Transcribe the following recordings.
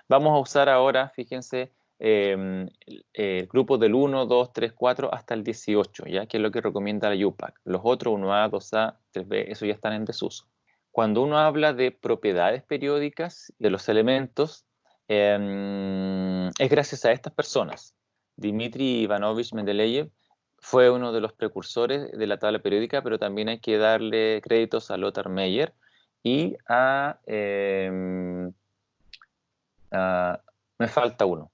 Vamos a usar ahora, fíjense, el grupo del 1, 2, 3, 4 hasta el 18, ¿ya? Que es lo que recomienda la UPAC. Los otros, 1A, 2A, 3B, eso ya están en desuso. Cuando uno habla de propiedades periódicas de los elementos, es gracias a estas personas. Dmitri Ivanovich Mendeleev fue uno de los precursores de la tabla periódica, pero también hay que darle créditos a Lothar Meyer y me falta uno,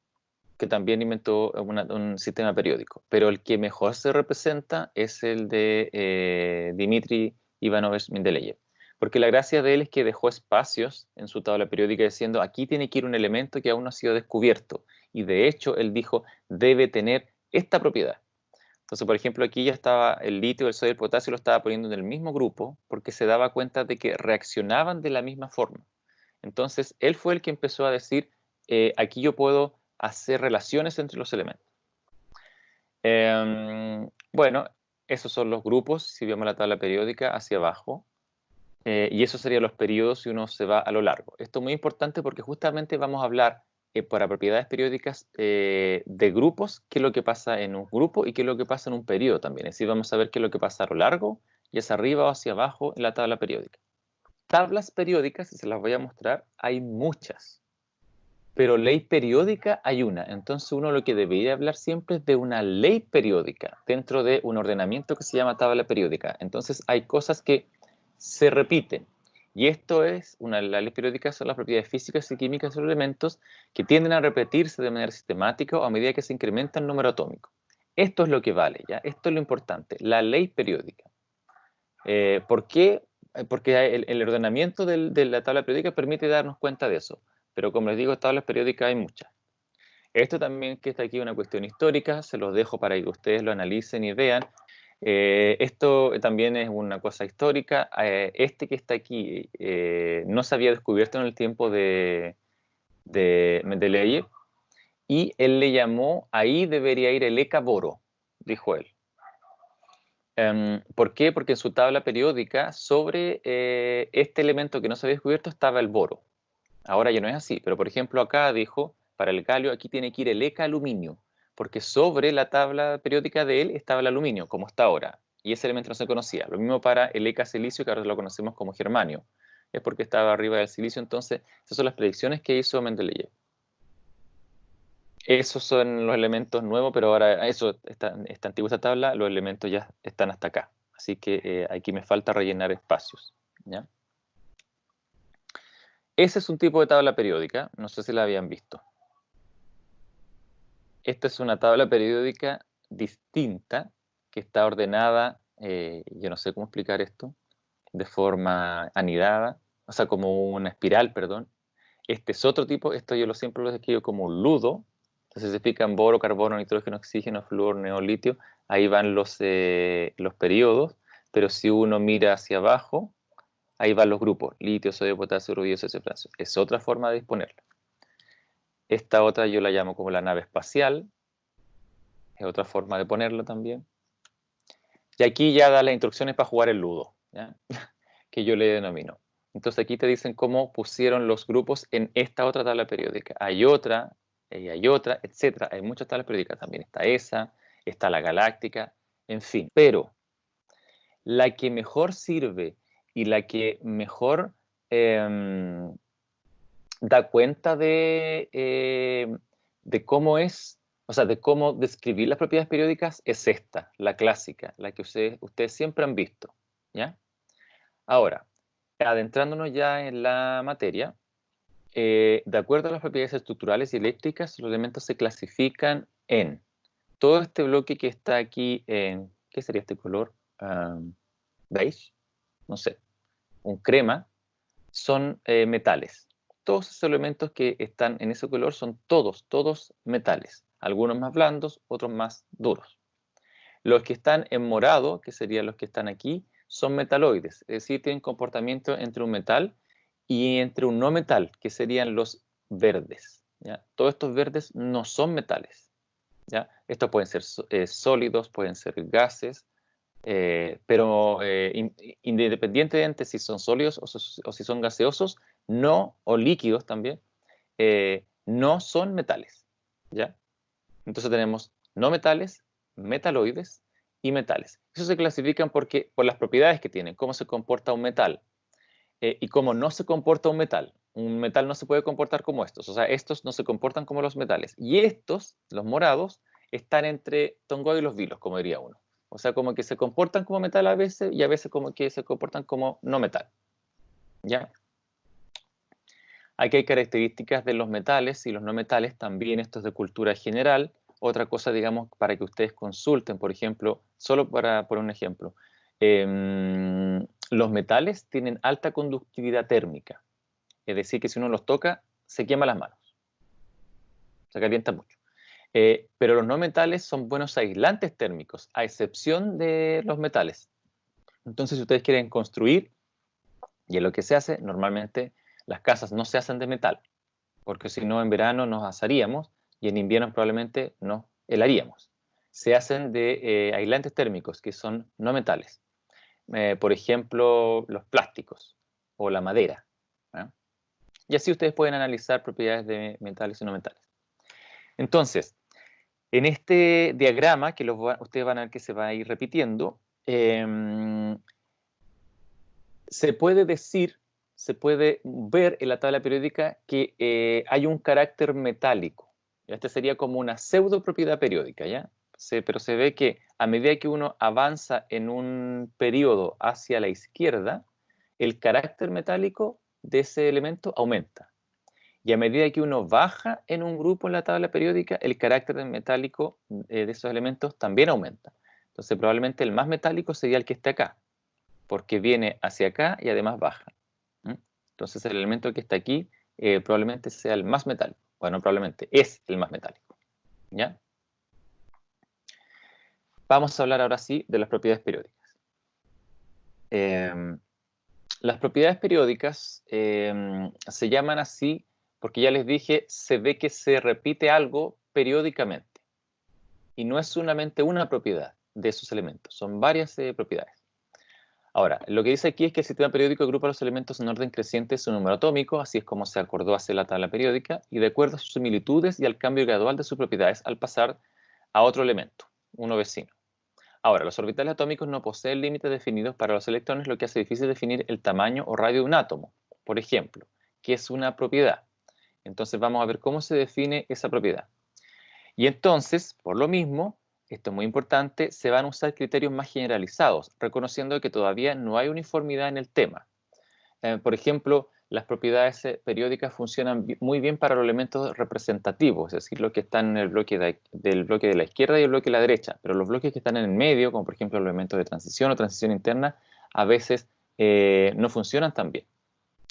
que también inventó un sistema periódico, pero el que mejor se representa es el de Dmitri Ivanovich Mendeleev, porque la gracia de él es que dejó espacios en su tabla periódica diciendo, aquí tiene que ir un elemento que aún no ha sido descubierto, y de hecho él dijo, debe tener esta propiedad. Entonces, por ejemplo, aquí ya estaba el litio, el sodio y el potasio, lo estaba poniendo en el mismo grupo porque se daba cuenta de que reaccionaban de la misma forma. Entonces, él fue el que empezó a decir, aquí yo puedo hacer relaciones entre los elementos. Bueno, esos son los grupos, si vemos la tabla periódica hacia abajo, y esos serían los periodos si uno se va a lo largo. Esto es muy importante porque justamente vamos a hablar para propiedades periódicas de grupos, qué es lo que pasa en un grupo y qué es lo que pasa en un periodo también. Es decir, vamos a ver qué es lo que pasa a lo largo y hacia arriba o hacia abajo en la tabla periódica. Tablas periódicas, y se las voy a mostrar, hay muchas, pero ley periódica hay una. Entonces uno lo que debería hablar siempre es de una ley periódica dentro de un ordenamiento que se llama tabla periódica. Entonces hay cosas que se repiten. Y esto es, las leyes periódicas son las propiedades físicas y químicas de los elementos que tienden a repetirse de manera sistemática o a medida que se incrementa el número atómico. Esto es lo que vale, ¿ya? Esto es lo importante, la ley periódica. ¿Por qué? Porque el ordenamiento de la tabla periódica permite darnos cuenta de eso. Pero como les digo, tablas periódicas hay muchas. Esto también que está aquí es una cuestión histórica, se los dejo para que ustedes lo analicen y vean. Esto también es una cosa histórica. Este que está aquí no se había descubierto en el tiempo de Mendeleev y él le llamó, ahí debería ir el Eka-boro, dijo él. ¿Por qué? Porque en su tabla periódica sobre este elemento que no se había descubierto estaba el boro. Ahora ya no es así, pero por ejemplo acá dijo, para el galio aquí tiene que ir el ECA aluminio, porque sobre la tabla periódica de él estaba el aluminio, como está ahora, y ese elemento no se conocía. Lo mismo para el ECA silicio, que ahora lo conocemos como germanio, es porque estaba arriba del silicio. Entonces esas son las predicciones que hizo Mendeleev. Esos son los elementos nuevos, pero ahora está antigua esta tabla, los elementos ya están hasta acá. Así que aquí me falta rellenar espacios, ¿ya? Ese es un tipo de tabla periódica, no sé si la habían visto. Esta es una tabla periódica distinta que está ordenada, yo no sé cómo explicar esto, de forma anidada, o sea, como una espiral, perdón. Este es otro tipo, esto yo siempre lo describo como un ludo. Entonces se fijan boro, carbono, nitrógeno, oxígeno, flúor, neolitio, ahí van los periodos, pero si uno mira hacia abajo, ahí van los grupos, litio, sodio, potasio, rubio, cesio, francio. Es otra forma de disponerla. Esta otra yo la llamo como la nave espacial, es otra forma de ponerlo también. Y aquí ya da las instrucciones para jugar el ludo, ¿ya? Que yo le denomino. Entonces aquí te dicen cómo pusieron los grupos en esta otra tabla periódica. Hay otra, etc. Hay muchas tablas periódicas también. Está esa, está la galáctica, en fin. Pero la que mejor sirve y la que mejor da cuenta de cómo es, o sea, de cómo describir las propiedades periódicas es esta, la clásica, la que ustedes siempre han visto, ¿ya? Ahora, adentrándonos ya en la materia, de acuerdo a las propiedades estructurales y eléctricas, los elementos se clasifican en todo este bloque que está aquí en, ¿qué sería este color? Beige, no sé, un crema, son metales. Todos esos elementos que están en ese color son todos metales. Algunos más blandos, otros más duros. Los que están en morado, que serían los que están aquí, son metaloides, es decir, tienen comportamiento entre un metal y entre un no metal, que serían los verdes, ¿ya? Todos estos verdes no son metales, ¿ya? Estos pueden ser sólidos, pueden ser gases, pero independientemente si son sólidos o si son gaseosos, o líquidos también, no son metales, ¿ya? Entonces tenemos no metales, metaloides y metales. Eso se clasifican por las propiedades que tienen, cómo se comporta un metal y cómo no se comporta un metal. Un metal no se puede comportar como estos, o sea, estos no se comportan como los metales. Y estos, los morados, están entre tongoy y los vilos, como diría uno. O sea, como que se comportan como metal a veces y a veces como que se comportan como no metal. ¿Ya? Aquí hay características de los metales y los no metales, también esto es de cultura general. Otra cosa, digamos, para que ustedes consulten, por ejemplo, solo para poner un ejemplo, los metales tienen alta conductividad térmica, es decir, que si uno los toca, se quema las manos, se calienta mucho. Pero los no metales son buenos aislantes térmicos, a excepción de los metales. Entonces, si ustedes quieren construir, y es lo que se hace, normalmente las casas no se hacen de metal, porque si no en verano nos asaríamos y en invierno probablemente nos helaríamos. Se hacen de aislantes térmicos, que son no metales. Por ejemplo, los plásticos o la madera. ¿Eh? Y así ustedes pueden analizar propiedades de metales y no metales. Entonces, en este diagrama, que ustedes van a ver que se va a ir repitiendo, se puede decir, se puede ver en la tabla periódica que hay un carácter metálico. Este sería como una pseudo propiedad periódica, ¿ya? Pero se ve que a medida que uno avanza en un periodo hacia la izquierda, el carácter metálico de ese elemento aumenta. Y a medida que uno baja en un grupo en la tabla periódica, el carácter metálico de esos elementos también aumenta. Entonces probablemente el más metálico sería el que esté acá, porque viene hacia acá y además baja. Entonces el elemento que está aquí probablemente sea el más metálico. Bueno, probablemente es el más metálico. ¿Ya? Vamos a hablar ahora sí de las propiedades periódicas. Las propiedades periódicas se llaman así porque ya les dije, se ve que se repite algo periódicamente. Y no es solamente una propiedad de esos elementos, son varias propiedades. Ahora, lo que dice aquí es que el sistema periódico agrupa los elementos en orden creciente de su número atómico, así es como se acordó hacer la tabla periódica, y de acuerdo a sus similitudes y al cambio gradual de sus propiedades al pasar a otro elemento, uno vecino. Ahora, los orbitales atómicos no poseen límites definidos para los electrones, lo que hace difícil definir el tamaño o radio de un átomo, por ejemplo, que es una propiedad. Entonces vamos a ver cómo se define esa propiedad. Y entonces, por lo mismo, esto es muy importante, se van a usar criterios más generalizados, reconociendo que todavía no hay uniformidad en el tema. Por ejemplo, las propiedades periódicas funcionan muy bien para los elementos representativos, es decir, los que están en el del bloque de la izquierda y el bloque de la derecha, pero los bloques que están en el medio, como por ejemplo los elementos de transición o transición interna, a veces no funcionan tan bien.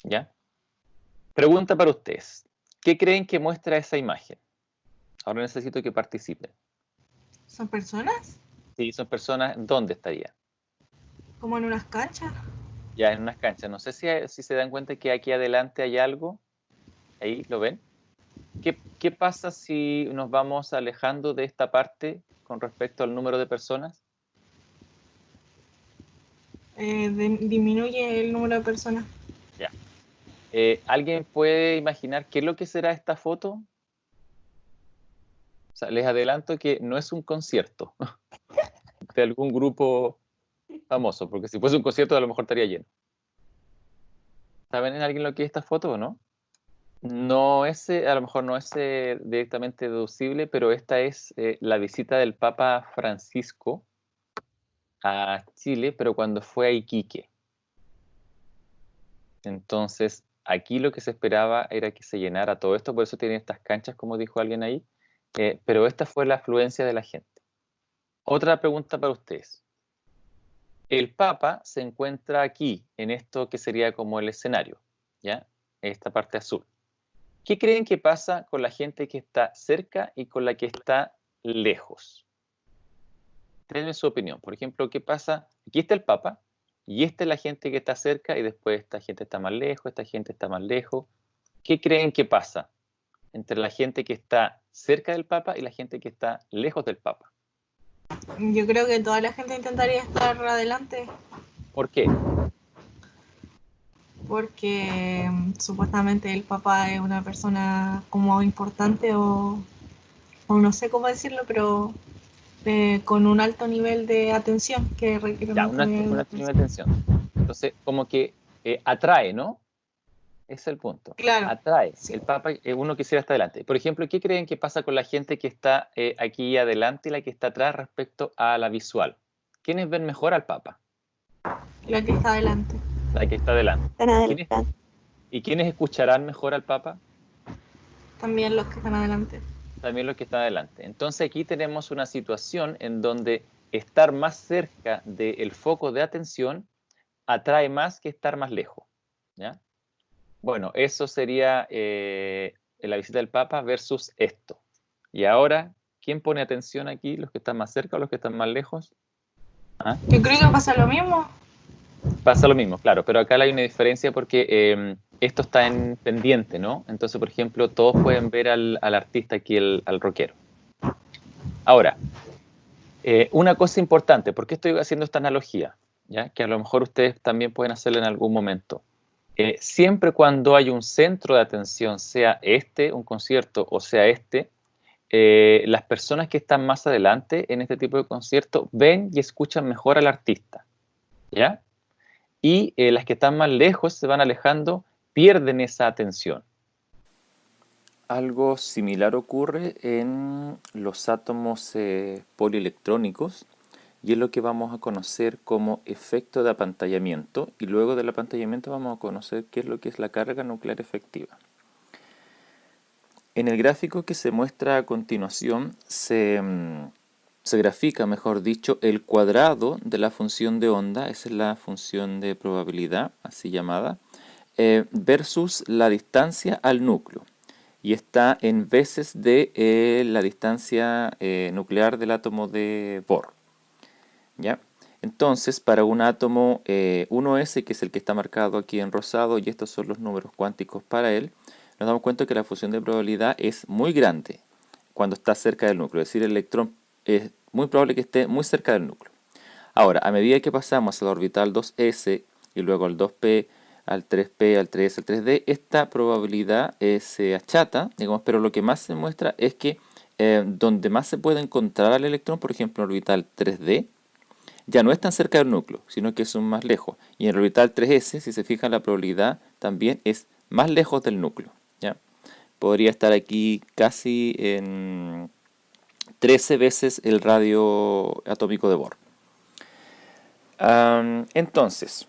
¿Ya? Pregunta para ustedes, ¿qué creen que muestra esa imagen? Ahora necesito que participen. ¿Son personas? Sí, son personas, ¿dónde estarían? ¿Como en unas canchas? Ya en unas canchas. No sé si se dan cuenta que aquí adelante hay algo. Ahí, ¿lo ven? ¿Qué pasa si nos vamos alejando de esta parte con respecto al número de personas? Disminuye el número de personas. Ya. ¿Alguien puede imaginar qué es lo que será esta foto? O sea, les adelanto que no es un concierto de algún grupo famoso, porque si fuese un concierto a lo mejor estaría lleno. ¿Saben alguien lo que es esta foto o no? No es, a lo mejor no es directamente deducible, pero esta es la visita del Papa Francisco a Chile, pero cuando fue a Iquique. Entonces, aquí lo que se esperaba era que se llenara todo esto, por eso tienen estas canchas, como dijo alguien ahí, pero esta fue la afluencia de la gente. Otra pregunta para ustedes. El Papa se encuentra aquí, en esto que sería como el escenario, ¿ya? Esta parte azul. ¿Qué creen que pasa con la gente que está cerca y con la que está lejos? Denme su opinión. Por ejemplo, ¿qué pasa? Aquí está el Papa y esta es la gente que está cerca y después esta gente está más lejos, esta gente está más lejos. ¿Qué creen que pasa entre la gente que está cerca del Papa y la gente que está lejos del Papa? Yo creo que toda la gente intentaría estar adelante. ¿Por qué? porque supuestamente el papá es una persona como importante o no sé cómo decirlo, pero con un alto nivel de atención que requiere un Ya, alto nivel un de alto nivel atención. de tensión. Entonces, como que atrae, ¿no? Ese es el punto. Claro, Atrae. sí. El Papa, uno quisiera estar adelante. Por ejemplo, ¿qué creen que pasa con la gente que está aquí adelante y la que está atrás respecto a la visual? ¿Quiénes ven mejor al Papa? La que está adelante. La que está adelante. Están ¿Y quiénes, adelante. y quiénes escucharán mejor al Papa? También los que están adelante. También los que están adelante. Entonces aquí tenemos una situación en donde estar más cerca del foco de atención atrae más que estar más lejos. ¿Ya? Bueno, eso sería la visita del Papa versus esto. Y ahora, ¿quién pone atención aquí? ¿Los que están más cerca o los que están más lejos? ¿Ah? Yo creo que pasa lo mismo. Pasa lo mismo, claro, pero acá hay una diferencia porque esto está en pendiente, ¿no? Entonces, por ejemplo, todos pueden ver al artista aquí, al rockero. Ahora, una cosa importante, ¿por qué estoy haciendo esta analogía? ¿Ya? Que a lo mejor ustedes también pueden hacerla en algún momento. Siempre cuando hay un centro de atención, sea este, un concierto, o sea este, las personas que están más adelante en este tipo de conciertos ven y escuchan mejor al artista, ¿ya? Y las que están más lejos se van alejando, pierden esa atención. Algo similar ocurre en los átomos polielectrónicos y es lo que vamos a conocer como efecto de apantallamiento, y luego del apantallamiento vamos a conocer qué es lo que es la carga nuclear efectiva. En el gráfico que se muestra a continuación se grafica, mejor dicho, el cuadrado de la función de onda, esa es la función de probabilidad, así llamada, versus la distancia al núcleo. Y está en veces de la distancia nuclear del átomo de Bohr. ¿Ya? Entonces, para un átomo 1s, que es el que está marcado aquí en rosado, y estos son los números cuánticos para él, nos damos cuenta que la función de probabilidad es muy grande cuando está cerca del núcleo. Es decir, el electrón es muy probable que esté muy cerca del núcleo. Ahora, a medida que pasamos al orbital 2s y luego al 2p, al 3p, al 3s, al 3d, esta probabilidad se achata, digamos, pero lo que más se muestra es que donde más se puede encontrar al electrón, por ejemplo, en el orbital 3d, ya no es tan cerca del núcleo, sino que es más lejos. Y en el orbital 3s, si se fijan, la probabilidad también es más lejos del núcleo. ¿Ya? Podría estar aquí casi en 13 veces el radio atómico de Bohr. Entonces,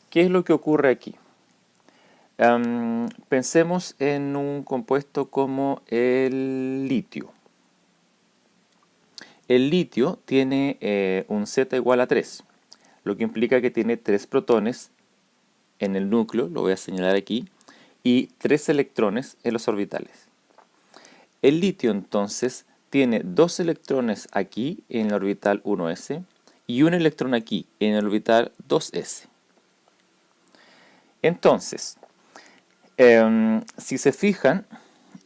¿qué es lo que ocurre aquí? Pensemos en un compuesto como el litio. El litio tiene un Z igual a 3, lo que implica que tiene 3 protones en el núcleo, lo voy a señalar aquí, y 3 electrones en los orbitales. El litio entonces tiene 2 electrones aquí en el orbital 1s y un electrón aquí en el orbital 2s. Entonces, si se fijan,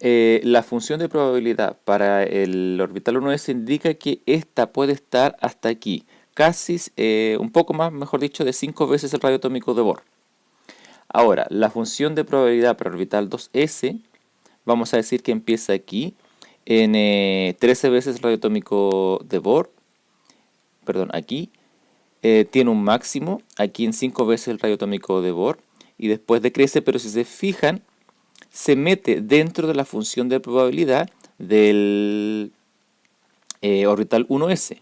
la función de probabilidad para el orbital 1s indica que esta puede estar hasta aquí, casi un poco más, mejor dicho, de 5 veces el radio atómico de Bohr. Ahora, la función de probabilidad para el orbital 2s, vamos a decir que empieza aquí, en 13 veces el radio atómico de Bohr, perdón, aquí, tiene un máximo, aquí en 5 veces el radio atómico de Bohr, y después decrece, pero si se fijan, se mete dentro de la función de probabilidad del orbital 1s.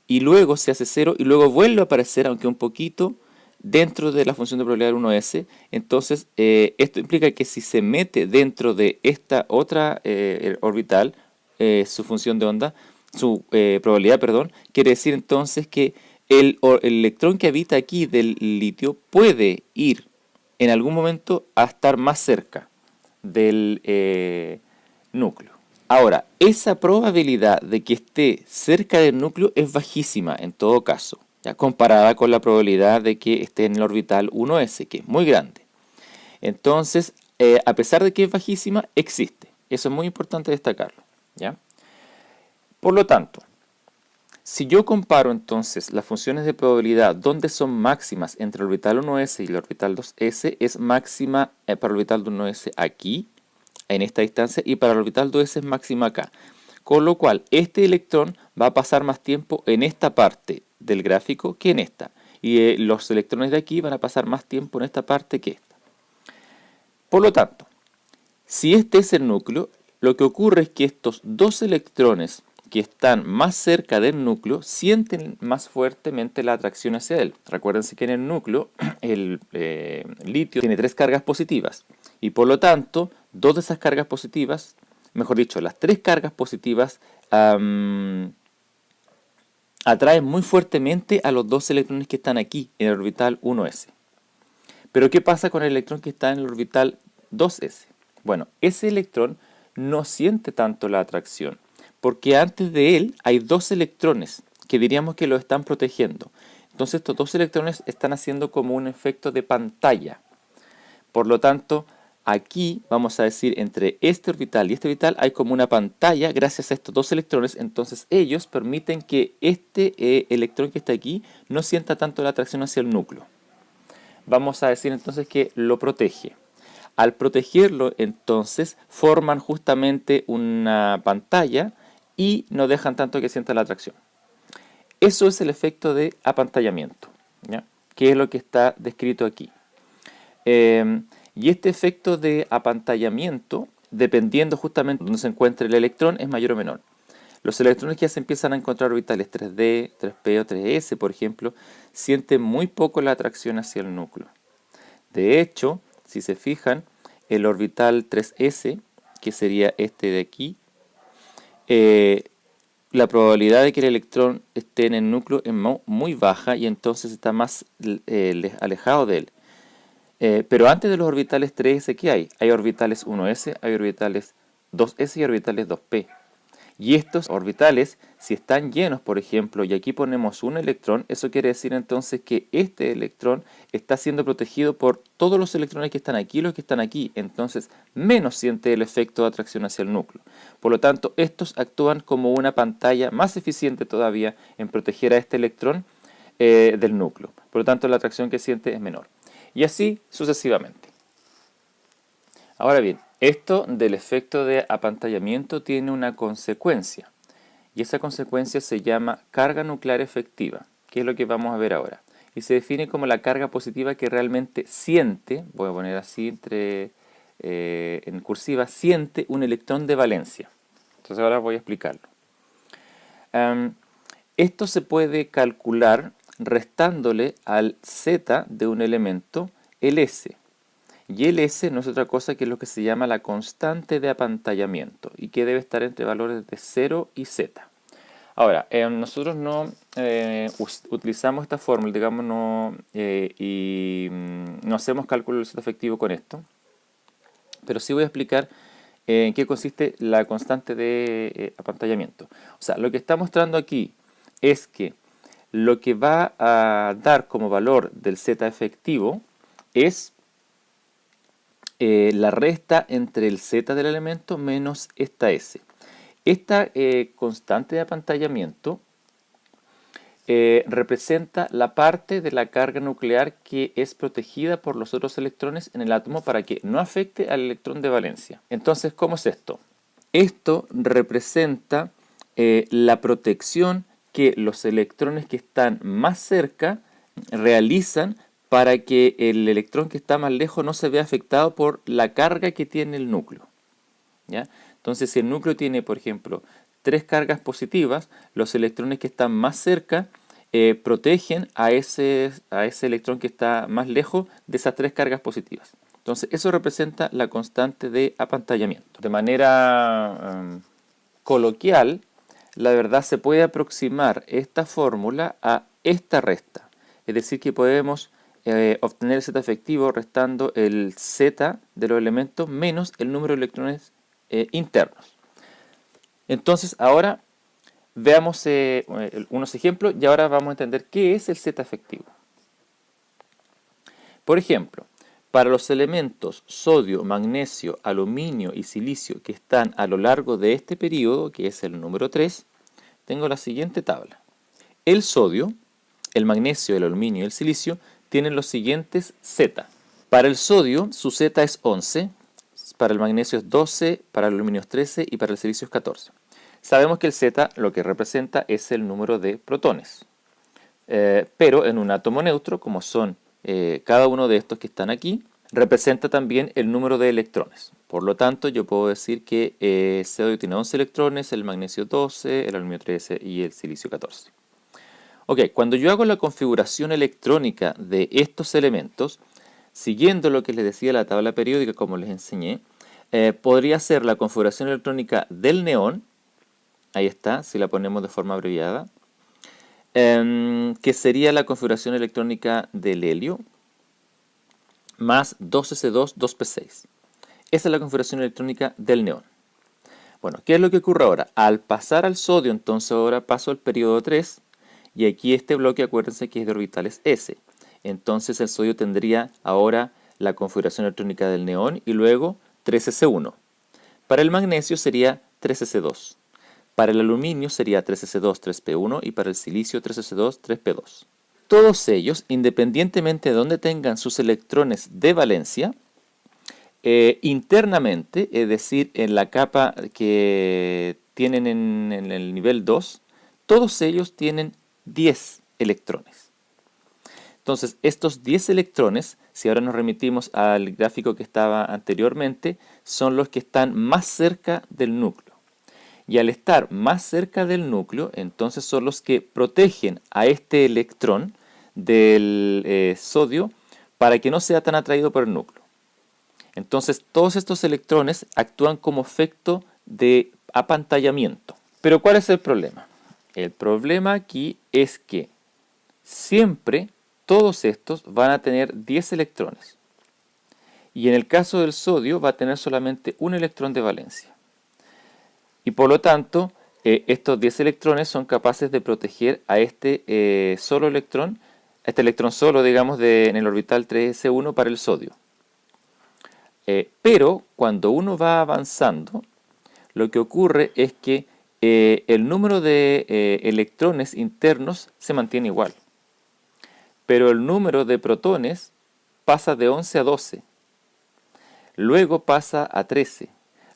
Y luego se hace 0 y luego vuelve a aparecer, aunque un poquito, dentro de la función de probabilidad del 1s. Entonces, esto implica que si se mete dentro de esta otra orbital, su función de onda, su probabilidad, perdón, quiere decir entonces que el electrón que habita aquí del litio puede ir en algún momento a estar más cerca del núcleo. Ahora, esa probabilidad de que esté cerca del núcleo es bajísima en todo caso, ya comparada con la probabilidad de que esté en el orbital 1s, que es muy grande. Entonces, a pesar de que es bajísima, existe. Eso es muy importante destacarlo, ¿ya? Por lo tanto, Si yo comparo entonces las funciones de probabilidad donde son máximas entre el orbital 1s y el orbital 2s, es máxima para el orbital 1s aquí, en esta distancia, y para el orbital 2s es máxima acá. Con lo cual, este electrón va a pasar más tiempo en esta parte del gráfico que en esta. Y los electrones de aquí van a pasar más tiempo en esta parte que esta. Por lo tanto, si este es el núcleo, lo que ocurre es que estos dos electrones que están más cerca del núcleo sienten más fuertemente la atracción hacia él. Recuérdense que en el núcleo el litio tiene 3 cargas positivas y por lo tanto dos de esas cargas positivas, mejor dicho, las 3 cargas positivas atraen muy fuertemente a los dos electrones que están aquí en el orbital 1s. Pero ¿qué pasa con el electrón que está en el orbital 2s? Bueno, ese electrón no siente tanto la atracción, porque antes de él hay dos electrones que diríamos que lo están protegiendo. Entonces estos dos electrones están haciendo como un efecto de pantalla. Por lo tanto, aquí vamos a decir entre este orbital y este orbital hay como una pantalla gracias a estos dos electrones. Entonces ellos permiten que este electrón que está aquí no sienta tanto la atracción hacia el núcleo. Vamos a decir entonces que lo protege. Al protegerlo, entonces, forman justamente una pantalla y no dejan tanto que sienta la atracción. Eso es el efecto de apantallamiento, ¿ya? Que es lo que está descrito aquí. Y este efecto de apantallamiento, dependiendo justamente de donde se encuentre el electrón, es mayor o menor. Los electrones que ya se empiezan a encontrar orbitales 3D, 3P o 3S, por ejemplo, sienten muy poco la atracción hacia el núcleo. De hecho, si se fijan, el orbital 3s, que sería este de aquí, la probabilidad de que el electrón esté en el núcleo es muy baja y entonces está más alejado de él. Pero antes de los orbitales 3s, ¿qué hay? Hay orbitales 1s, hay orbitales 2s y orbitales 2p. Y estos orbitales, si están llenos, por ejemplo, y aquí ponemos un electrón, eso quiere decir entonces que este electrón está siendo protegido por todos los electrones que están aquí y los que están aquí. Entonces, menos siente el efecto de atracción hacia el núcleo. Por lo tanto, estos actúan como una pantalla más eficiente todavía en proteger a este electrón del núcleo. Por lo tanto, la atracción que siente es menor. Y así sucesivamente. Ahora bien, esto del efecto de apantallamiento tiene una consecuencia, y esa consecuencia se llama carga nuclear efectiva, que es lo que vamos a ver ahora. Y se define como la carga positiva que realmente siente, voy a poner así en cursiva, siente un electrón de valencia. Entonces ahora voy a explicarlo. Esto se puede calcular restándole al z de un elemento el s. Y el S no es otra cosa que lo que se llama la constante de apantallamiento y que debe estar entre valores de 0 y z. Ahora, nosotros no utilizamos esta fórmula, digamos, no hacemos cálculo del z efectivo con esto, pero sí voy a explicar en qué consiste la constante de apantallamiento. O sea, lo que está mostrando aquí es que lo que va a dar como valor del z efectivo es la resta entre el z del elemento menos esta s. Esta constante de apantallamiento representa la parte de la carga nuclear que es protegida por los otros electrones en el átomo para que no afecte al electrón de valencia. Entonces, ¿cómo es esto? Esto representa la protección que los electrones que están más cerca realizan para que el electrón que está más lejos no se vea afectado por la carga que tiene el núcleo, ¿ya? Entonces, si el núcleo tiene, por ejemplo, 3 cargas positivas, los electrones que están más cerca protegen a ese electrón que está más lejos de esas 3 cargas positivas. Entonces, eso representa la constante de apantallamiento. De manera coloquial, la verdad se puede aproximar esta fórmula a esta resta. Es decir, que podemos obtener el z efectivo restando el z de los elementos menos el número de electrones internos. Entonces ahora veamos unos ejemplos y ahora vamos a entender qué es el z efectivo. Por ejemplo, para los elementos sodio, magnesio, aluminio y silicio que están a lo largo de este periodo, que es el número 3, tengo la siguiente tabla. El sodio, el magnesio, el aluminio y el silicio tienen los siguientes Z. Para el sodio, su Z es 11, para el magnesio es 12, para el aluminio es 13 y para el silicio es 14. Sabemos que el Z lo que representa es el número de protones. Pero en un átomo neutro, como son cada uno de estos que están aquí, representa también el número de electrones. Por lo tanto, yo puedo decir que el sodio tiene 11 electrones, el magnesio 12, el aluminio 13 y el silicio 14. Ok, cuando yo hago la configuración electrónica de estos elementos, siguiendo lo que les decía la tabla periódica como les enseñé, podría ser la configuración electrónica del neón, ahí está, si la ponemos de forma abreviada, que sería la configuración electrónica del helio, más 2s2, 2p6. Esa es la configuración electrónica del neón. Bueno, ¿qué es lo que ocurre ahora? Al pasar al sodio, entonces ahora paso al periodo 3, y aquí este bloque, acuérdense que es de orbitales s. Entonces el sodio tendría ahora la configuración electrónica del neón y luego 3s1. Para el magnesio sería 3s2. Para el aluminio sería 3s2, 3p1 y para el silicio 3s2, 3p2. Todos ellos, independientemente de dónde tengan sus electrones de valencia, internamente, es decir, en la capa que tienen en el nivel 2, todos ellos tienen 10 electrones. Entonces, estos 10 electrones, si ahora nos remitimos al gráfico que estaba anteriormente, son los que están más cerca del núcleo. Y al estar más cerca del núcleo, entonces son los que protegen a este electrón del sodio para que no sea tan atraído por el núcleo. Entonces, todos estos electrones actúan como efecto de apantallamiento. Pero ¿cuál es el problema? El problema aquí es que siempre todos estos van a tener 10 electrones. Y en el caso del sodio va a tener solamente un electrón de valencia. Y por lo tanto, estos 10 electrones son capaces de proteger a este solo electrón, este electrón solo, digamos, en el orbital 3s1 para el sodio. Pero cuando uno va avanzando, lo que ocurre es que el número de electrones internos se mantiene igual. Pero el número de protones pasa de 11 a 12. Luego pasa a 13.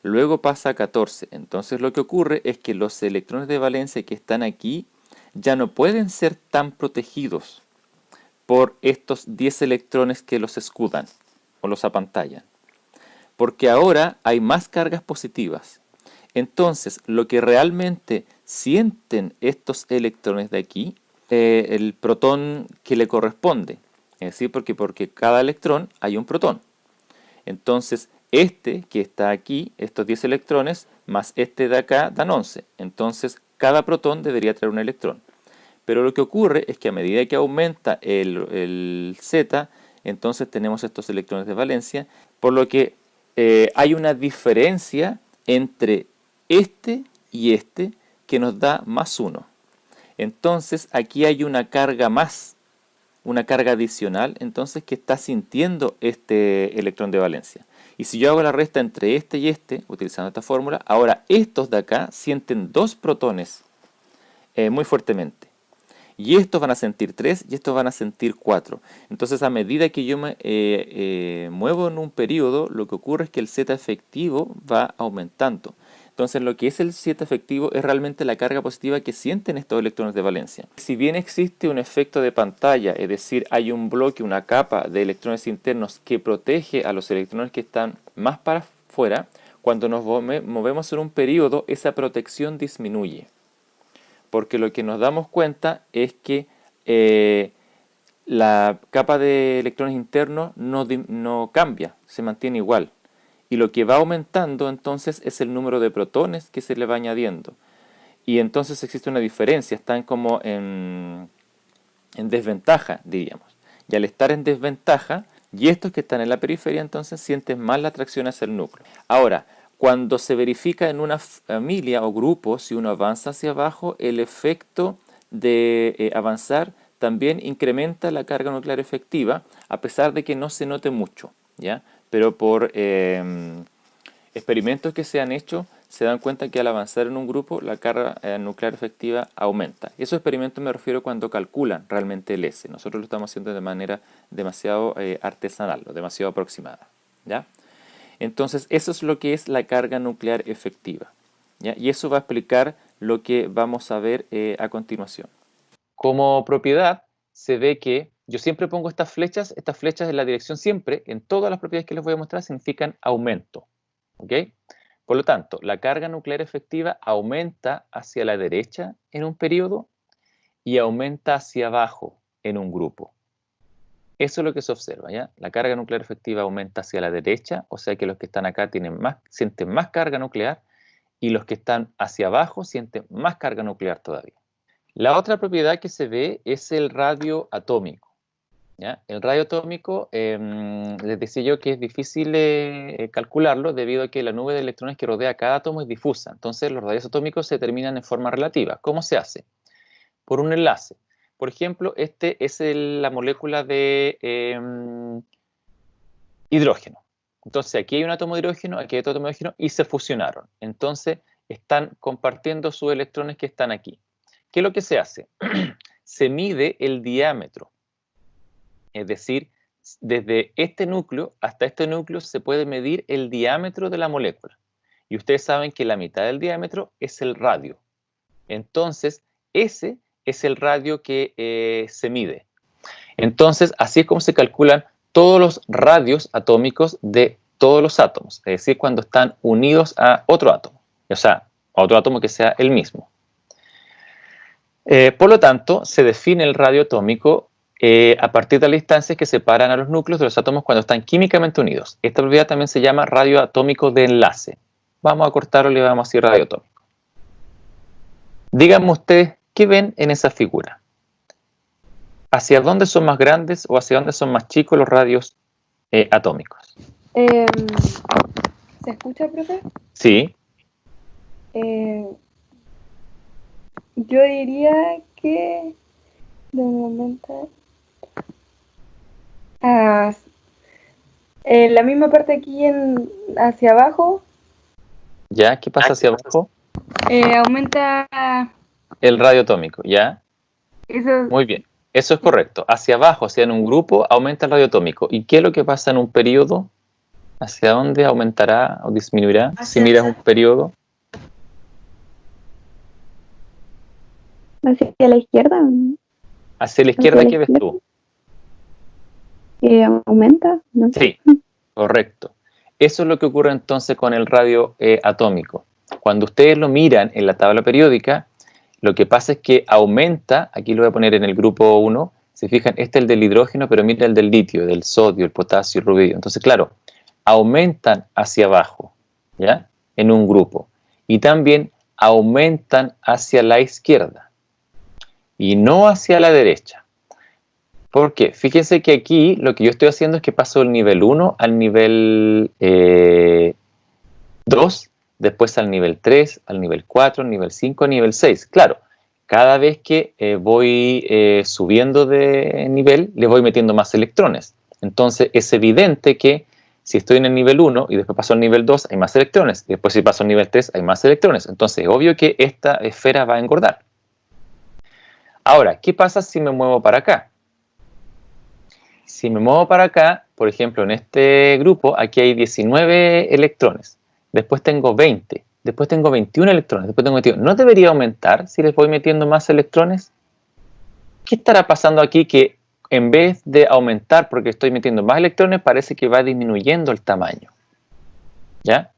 Luego pasa a 14. Entonces lo que ocurre es que los electrones de valencia que están aquí ya no pueden ser tan protegidos por estos 10 electrones que los escudan o los apantallan. Porque ahora hay más cargas positivas. Entonces, lo que realmente sienten estos electrones de aquí, el protón que le corresponde. Es decir, porque cada electrón hay un protón. Entonces, este que está aquí, estos 10 electrones, más este de acá, dan 11. Entonces, cada protón debería traer un electrón. Pero lo que ocurre es que a medida que aumenta el Z, entonces tenemos estos electrones de valencia, por lo que hay una diferencia entre este y este que nos da más 1. Entonces aquí hay una carga más, una carga adicional, entonces que está sintiendo este electrón de valencia. Y si yo hago la resta entre este y este, utilizando esta fórmula, ahora estos de acá sienten 2 protones muy fuertemente. Y estos van a sentir 3 y estos van a sentir 4. Entonces a medida que yo me muevo en un periodo, lo que ocurre es que el Z efectivo va aumentando. Entonces lo que es el Z efectivo es realmente la carga positiva que sienten estos electrones de valencia. Si bien existe un efecto de pantalla, es decir, hay un bloque, una capa de electrones internos que protege a los electrones que están más para afuera, cuando nos movemos en un periodo, esa protección disminuye. Porque lo que nos damos cuenta es que la capa de electrones internos no cambia, se mantiene igual. Y lo que va aumentando entonces es el número de protones que se le va añadiendo. Y entonces existe una diferencia, están como en desventaja, diríamos. Y al estar en desventaja, y estos que están en la periferia entonces sienten más la atracción hacia el núcleo. Ahora, cuando se verifica en una familia o grupo, si uno avanza hacia abajo, el efecto de avanzar también incrementa la carga nuclear efectiva, a pesar de que no se note mucho, ¿ya? Pero por experimentos que se han hecho, se dan cuenta que al avanzar en un grupo, la carga nuclear efectiva aumenta. Esos experimentos me refiero cuando calculan realmente el S. Nosotros lo estamos haciendo de manera demasiado artesanal o demasiado aproximada, ¿ya? Entonces, eso es lo que es la carga nuclear efectiva, ¿ya? Y eso va a explicar lo que vamos a ver a continuación. Como propiedad, se ve que yo siempre pongo estas flechas en la dirección siempre, en todas las propiedades que les voy a mostrar, significan aumento, ¿ok? Por lo tanto, la carga nuclear efectiva aumenta hacia la derecha en un periodo y aumenta hacia abajo en un grupo. Eso es lo que se observa, ¿ya? La carga nuclear efectiva aumenta hacia la derecha, o sea que los que están acá sienten más carga nuclear, y los que están hacia abajo sienten más carga nuclear todavía. La otra propiedad que se ve es el radio atómico, ¿ya? El radio atómico, les decía yo que es difícil calcularlo debido a que la nube de electrones que rodea cada átomo es difusa. Entonces los radios atómicos se determinan en forma relativa. ¿Cómo se hace? Por un enlace. Por ejemplo, este es la molécula de hidrógeno. Entonces aquí hay un átomo de hidrógeno, aquí hay otro átomo de hidrógeno y se fusionaron. Entonces están compartiendo sus electrones que están aquí. ¿Qué es lo que se hace? Se mide el diámetro. Es decir, desde este núcleo hasta este núcleo se puede medir el diámetro de la molécula. Y ustedes saben que la mitad del diámetro es el radio. Entonces, ese es el radio que se mide. Entonces, así es como se calculan todos los radios atómicos de todos los átomos. Es decir, cuando están unidos a otro átomo. O sea, a otro átomo que sea el mismo. Por lo tanto, se define el radio atómico a partir de las distancias que separan a los núcleos de los átomos cuando están químicamente unidos. Esta propiedad también se llama radio atómico de enlace. Vamos a cortarlo y le vamos a decir radio atómico. Díganme ustedes, ¿qué ven en esa figura? ¿Hacia dónde son más grandes o hacia dónde son más chicos los radios atómicos? ¿Se escucha, profe? Sí. Yo diría que de momento la misma parte aquí hacia abajo. ¿Ya? ¿Qué pasa hacia abajo? Aumenta el radio atómico, ¿ya? Eso. Muy bien, eso es correcto. Hacia abajo, o sea, en un grupo, aumenta el radio atómico. ¿Y qué es lo que pasa en un periodo? ¿Hacia dónde aumentará o disminuirá si miras un periodo? ¿Hacia la izquierda? ¿Hacia la izquierda qué ves tú? ¿Aumenta? ¿No? Sí, correcto. Eso es lo que ocurre entonces con el radio atómico. Cuando ustedes lo miran en la tabla periódica, lo que pasa es que aumenta, aquí lo voy a poner en el grupo 1, se fijan, este es el del hidrógeno, pero mira el del litio, del sodio, el potasio, el rubidio. Entonces, claro, aumentan hacia abajo, ¿ya? En un grupo. Y también aumentan hacia la izquierda y no hacia la derecha. ¿Por qué? Fíjense que aquí lo que yo estoy haciendo es que paso del nivel 1 al nivel 2, después al nivel 3, al nivel 4, al nivel 5, al nivel 6. Claro, cada vez que voy subiendo de nivel, le voy metiendo más electrones. Entonces es evidente que si estoy en el nivel 1 y después paso al nivel 2, hay más electrones. Y después si paso al nivel 3, hay más electrones. Entonces es obvio que esta esfera va a engordar. Ahora, ¿qué pasa si me muevo para acá? Si me muevo para acá, por ejemplo, en este grupo, aquí hay 19 electrones. Después tengo 20. Después tengo 21 electrones. Después tengo 21. ¿No debería aumentar si les voy metiendo más electrones? ¿Qué estará pasando aquí que en vez de aumentar porque estoy metiendo más electrones, parece que va disminuyendo el tamaño? ¿Ya?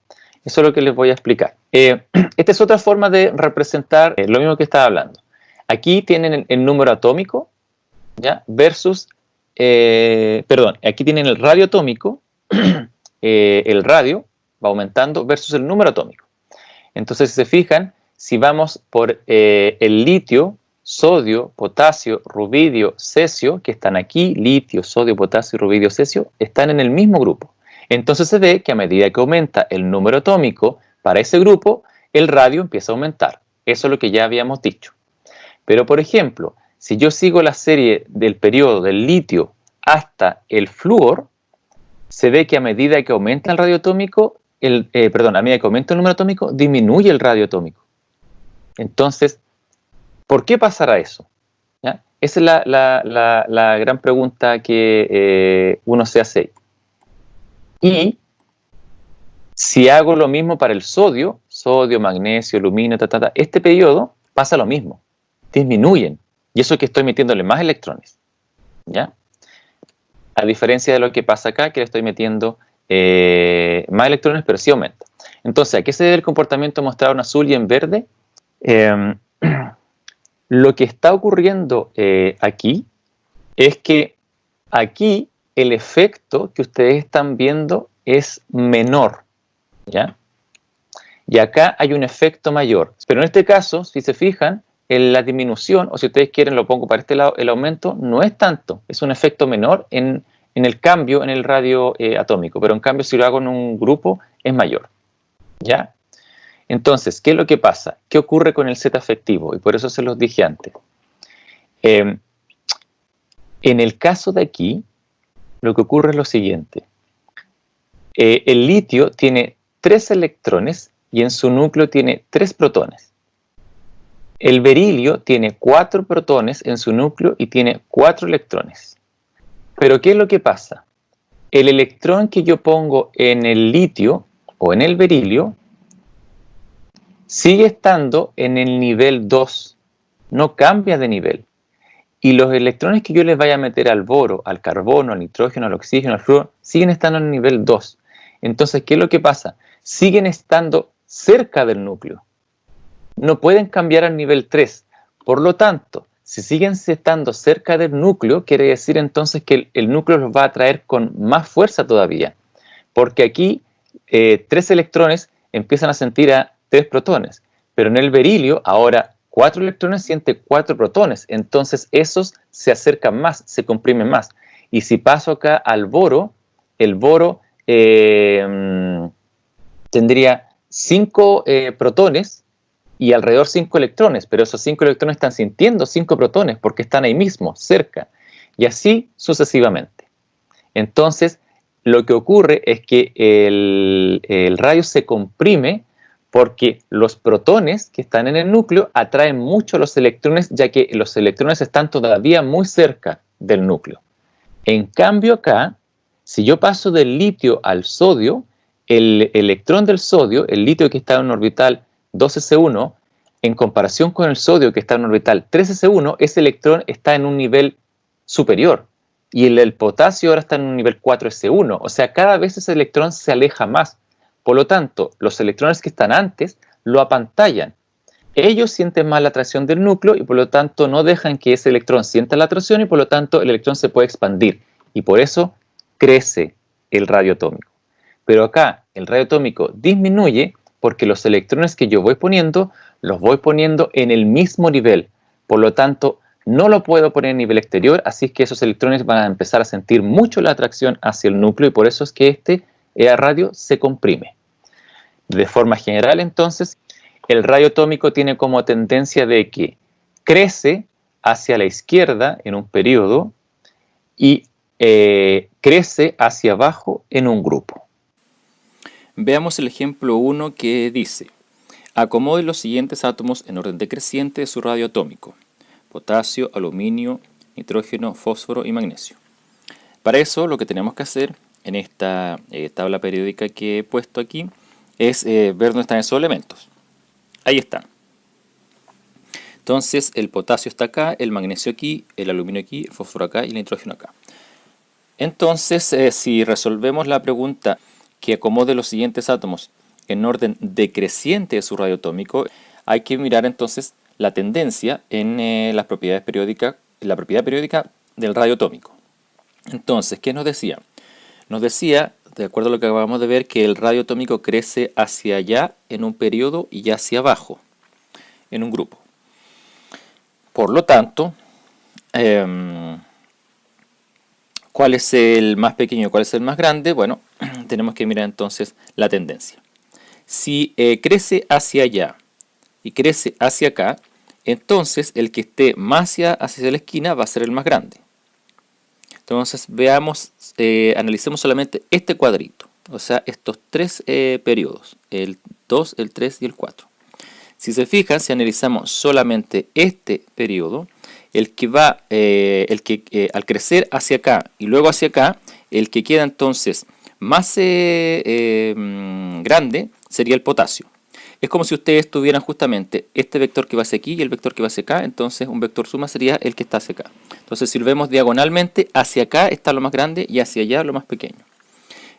Eso es lo que les voy a explicar. Esta es otra forma de representar lo mismo que estaba hablando. Aquí tienen el número atómico, ¿ya? Versus, aquí tienen el radio atómico, el radio va aumentando versus el número atómico. Entonces, si se fijan, si vamos por el litio, sodio, potasio, rubidio, cesio, que están aquí, litio, sodio, potasio, rubidio, cesio, están en el mismo grupo. Entonces se ve que a medida que aumenta el número atómico para ese grupo, el radio empieza a aumentar. Eso es lo que ya habíamos dicho. Pero, por ejemplo, si yo sigo la serie del periodo del litio hasta el flúor, se ve que a medida que aumenta el radio atómico, a medida que aumenta el número atómico, disminuye el radio atómico. Entonces, ¿por qué pasará eso? ¿Ya? Esa es la gran pregunta que uno se hace. Y si hago lo mismo para el sodio, magnesio, aluminio, este periodo pasa lo mismo, disminuyen. Y eso es que estoy metiéndole más electrones. ¿Ya? A diferencia de lo que pasa acá, que le estoy metiendo más electrones, pero sí aumenta. Entonces, ¿a qué se debe el comportamiento mostrado en azul y en verde? Lo que está ocurriendo aquí es que aquí el efecto que ustedes están viendo es menor, ¿ya? Y acá hay un efecto mayor. Pero en este caso, si se fijan, la disminución, o si ustedes quieren lo pongo para este lado, el aumento no es tanto, es un efecto menor en el cambio en el radio atómico, pero en cambio si lo hago en un grupo es mayor, ¿ya? Entonces, ¿qué es lo que pasa? ¿Qué ocurre con el Z efectivo? Y por eso se los dije antes. En el caso de aquí, lo que ocurre es lo siguiente. El litio tiene 3 electrones y en su núcleo tiene 3 protones. El berilio tiene 4 protones en su núcleo y tiene 4 electrones. Pero ¿qué es lo que pasa? El electrón que yo pongo en el litio o en el berilio sigue estando en el nivel 2, no cambia de nivel. Y los electrones que yo les vaya a meter al boro, al carbono, al nitrógeno, al oxígeno, al flúor, siguen estando en el nivel 2. Entonces, ¿qué es lo que pasa? Siguen estando cerca del núcleo. No pueden cambiar al nivel 3. Por lo tanto, si siguen estando cerca del núcleo, quiere decir entonces que el núcleo los va a atraer con más fuerza todavía. Porque aquí 3 electrones empiezan a sentir a 3 protones. Pero en el berilio, ahora 4 electrones sienten 4 protones. Entonces esos se acercan más, se comprimen más. Y si paso acá al boro, el boro tendría 5 protones y alrededor 5 electrones, pero esos 5 electrones están sintiendo 5 protones porque están ahí mismo, cerca, y así sucesivamente. Entonces, lo que ocurre es que el radio se comprime porque los protones que están en el núcleo atraen mucho los electrones, ya que los electrones están todavía muy cerca del núcleo. En cambio acá, si yo paso del litio al sodio, el electrón del sodio, el litio que está en orbital 2s1, en comparación con el sodio que está en orbital 3s1, ese electrón está en un nivel superior. Y el potasio ahora está en un nivel 4s1. O sea, cada vez ese electrón se aleja más. Por lo tanto, los electrones que están antes lo apantallan. Ellos sienten más la atracción del núcleo y por lo tanto no dejan que ese electrón sienta la atracción y por lo tanto el electrón se puede expandir. Y por eso crece el radio atómico. Pero acá el radio atómico disminuye porque los electrones que yo voy poniendo, los voy poniendo en el mismo nivel. Por lo tanto, no lo puedo poner en nivel exterior, así es que esos electrones van a empezar a sentir mucho la atracción hacia el núcleo y por eso es que este radio se comprime. De forma general, entonces, el radio atómico tiene como tendencia de que crece hacia la izquierda en un periodo y crece hacia abajo en un grupo. Veamos el ejemplo 1 que dice: acomode los siguientes átomos en orden decreciente de su radio atómico: potasio, aluminio, nitrógeno, fósforo y magnesio. Para eso lo que tenemos que hacer en esta tabla periódica que he puesto aquí es ver dónde están esos elementos. Ahí están. Entonces el potasio está acá, el magnesio aquí, el aluminio aquí, el fósforo acá y el nitrógeno acá. Entonces si resolvemos la pregunta que acomode los siguientes átomos en orden decreciente de su radio atómico, hay que mirar entonces la tendencia en las propiedades periódicas, la propiedad periódica del radio atómico. Entonces, ¿qué nos decía? Nos decía, de acuerdo a lo que acabamos de ver, que el radio atómico crece hacia allá en un periodo y hacia abajo en un grupo. Por lo tanto, ¿cuál es el más pequeño y cuál es el más grande? Bueno, tenemos que mirar entonces la tendencia. Si crece hacia allá y crece hacia acá, entonces el que esté más hacia la esquina va a ser el más grande. Entonces veamos, analicemos solamente este cuadrito. o sea, estos tres periodos, el 2, el 3 y el 4. Si se fijan, si analizamos solamente este periodo, el que va, al crecer hacia acá y luego hacia acá, el que queda entonces más grande sería el potasio. Es como si ustedes tuvieran justamente este vector que va hacia aquí y el vector que va hacia acá, entonces un vector suma sería el que está hacia acá. Entonces si lo vemos diagonalmente, hacia acá está lo más grande y hacia allá lo más pequeño.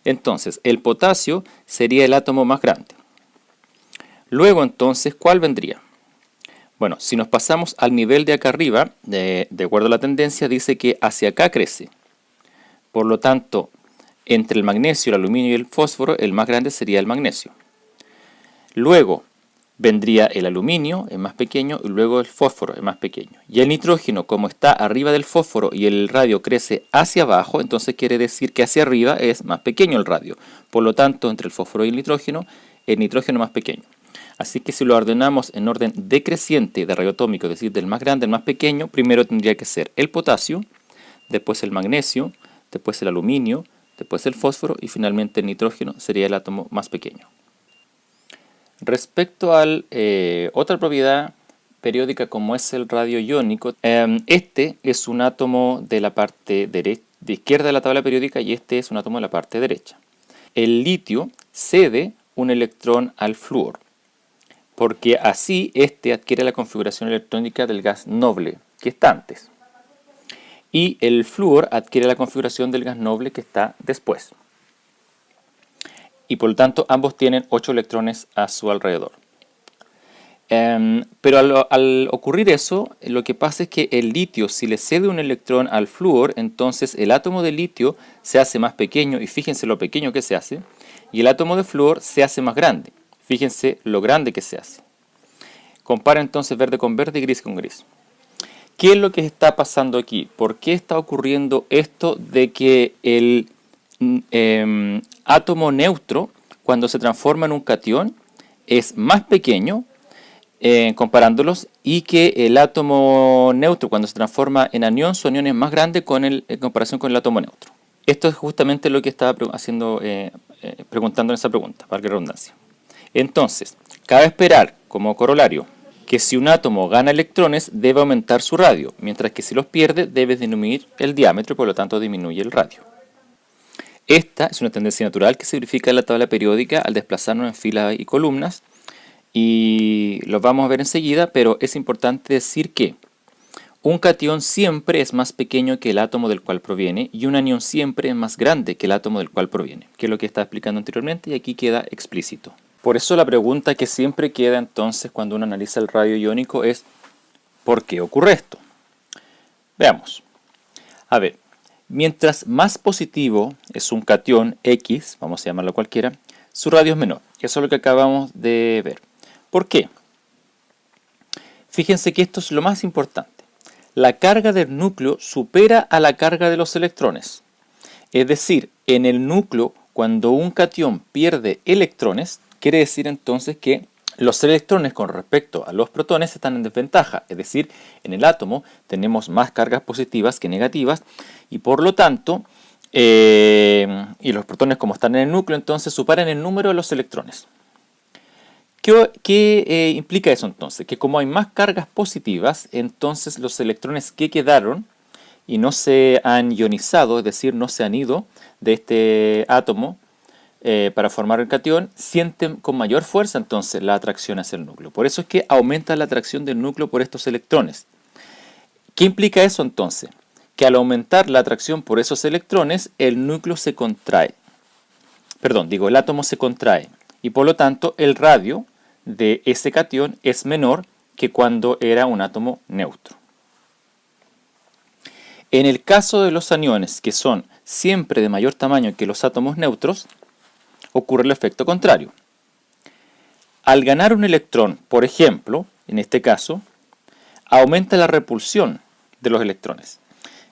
Entonces el potasio sería el átomo más grande. Luego entonces, ¿cuál vendría? Bueno, si nos pasamos al nivel de acá arriba, de acuerdo a la tendencia, dice que hacia acá crece. Por lo tanto, entre el magnesio, el aluminio y el fósforo, el más grande sería el magnesio. Luego vendría el aluminio, el más pequeño, y luego el fósforo, el más pequeño. Y el nitrógeno, como está arriba del fósforo y el radio crece hacia abajo, entonces quiere decir que hacia arriba es más pequeño el radio. Por lo tanto, entre el fósforo y el nitrógeno más pequeño. Así que si lo ordenamos en orden decreciente de radioatómico, es decir, del más grande al más pequeño, primero tendría que ser el potasio, después el magnesio, después el aluminio, después el fósforo y finalmente el nitrógeno sería el átomo más pequeño. Respecto a otra propiedad periódica como es el radio iónico, este es un átomo de la parte de izquierda de la tabla periódica y este es un átomo de la parte derecha. El litio cede un electrón al flúor, porque así este adquiere la configuración electrónica del gas noble que está antes. Y el flúor adquiere la configuración del gas noble que está después. Y por lo tanto ambos tienen 8 electrones a su alrededor. Pero al ocurrir eso, lo que pasa es que el litio, si le cede un electrón al flúor, entonces el átomo de litio se hace más pequeño, y fíjense lo pequeño que se hace, y el átomo de flúor se hace más grande. Fíjense lo grande que se hace. Compara entonces verde con verde y gris con gris. ¿Qué es lo que está pasando aquí? ¿Por qué está ocurriendo esto de que el átomo neutro, cuando se transforma en un catión, es más pequeño, comparándolos, y que el átomo neutro, cuando se transforma en anión, su anión es más grande en comparación con el átomo neutro? Esto es justamente lo que estaba preguntando en esa pregunta, para que redundancia. Entonces, cabe esperar, como corolario, que si un átomo gana electrones, debe aumentar su radio, mientras que si los pierde, debe disminuir el diámetro y por lo tanto disminuye el radio. Esta es una tendencia natural que se verifica en la tabla periódica al desplazarnos en filas y columnas, y lo vamos a ver enseguida, pero es importante decir que un catión siempre es más pequeño que el átomo del cual proviene y un anión siempre es más grande que el átomo del cual proviene, que es lo que estaba explicando anteriormente y aquí queda explícito. Por eso la pregunta que siempre queda entonces cuando uno analiza el radio iónico es ¿por qué ocurre esto? Veamos. A ver, mientras más positivo es un catión X, vamos a llamarlo cualquiera, su radio es menor. Eso es lo que acabamos de ver. ¿Por qué? Fíjense que esto es lo más importante. La carga del núcleo supera a la carga de los electrones. Es decir, en el núcleo, cuando un catión pierde electrones, quiere decir entonces que los electrones con respecto a los protones están en desventaja. Es decir, en el átomo tenemos más cargas positivas que negativas y por lo tanto, y los protones como están en el núcleo, entonces superan el número de los electrones. ¿Qué implica eso entonces? Que como hay más cargas positivas, entonces los electrones que quedaron y no se han ionizado, es decir, no se han ido de este átomo para formar el catión, sienten con mayor fuerza entonces la atracción hacia el núcleo. Por eso es que aumenta la atracción del núcleo por estos electrones. ¿Qué implica eso entonces? Que al aumentar la atracción por esos electrones, el núcleo se contrae. El átomo se contrae. Y por lo tanto, el radio de ese catión es menor que cuando era un átomo neutro. En el caso de los aniones, que son siempre de mayor tamaño que los átomos neutros, ocurre el efecto contrario. Al ganar un electrón, por ejemplo, en este caso, aumenta la repulsión de los electrones.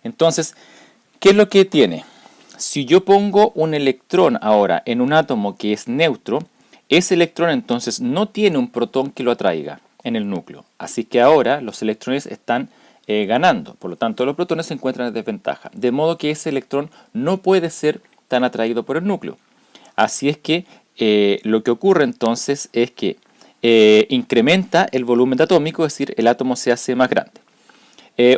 Entonces, ¿qué es lo que tiene? Si yo pongo un electrón ahora en un átomo que es neutro, ese electrón entonces no tiene un protón que lo atraiga en el núcleo. Así que ahora los electrones están ganando. Por lo tanto, los protones se encuentran en desventaja. De modo que ese electrón no puede ser tan atraído por el núcleo. Así es que lo que ocurre entonces es que incrementa el volumen atómico, es decir, el átomo se hace más grande.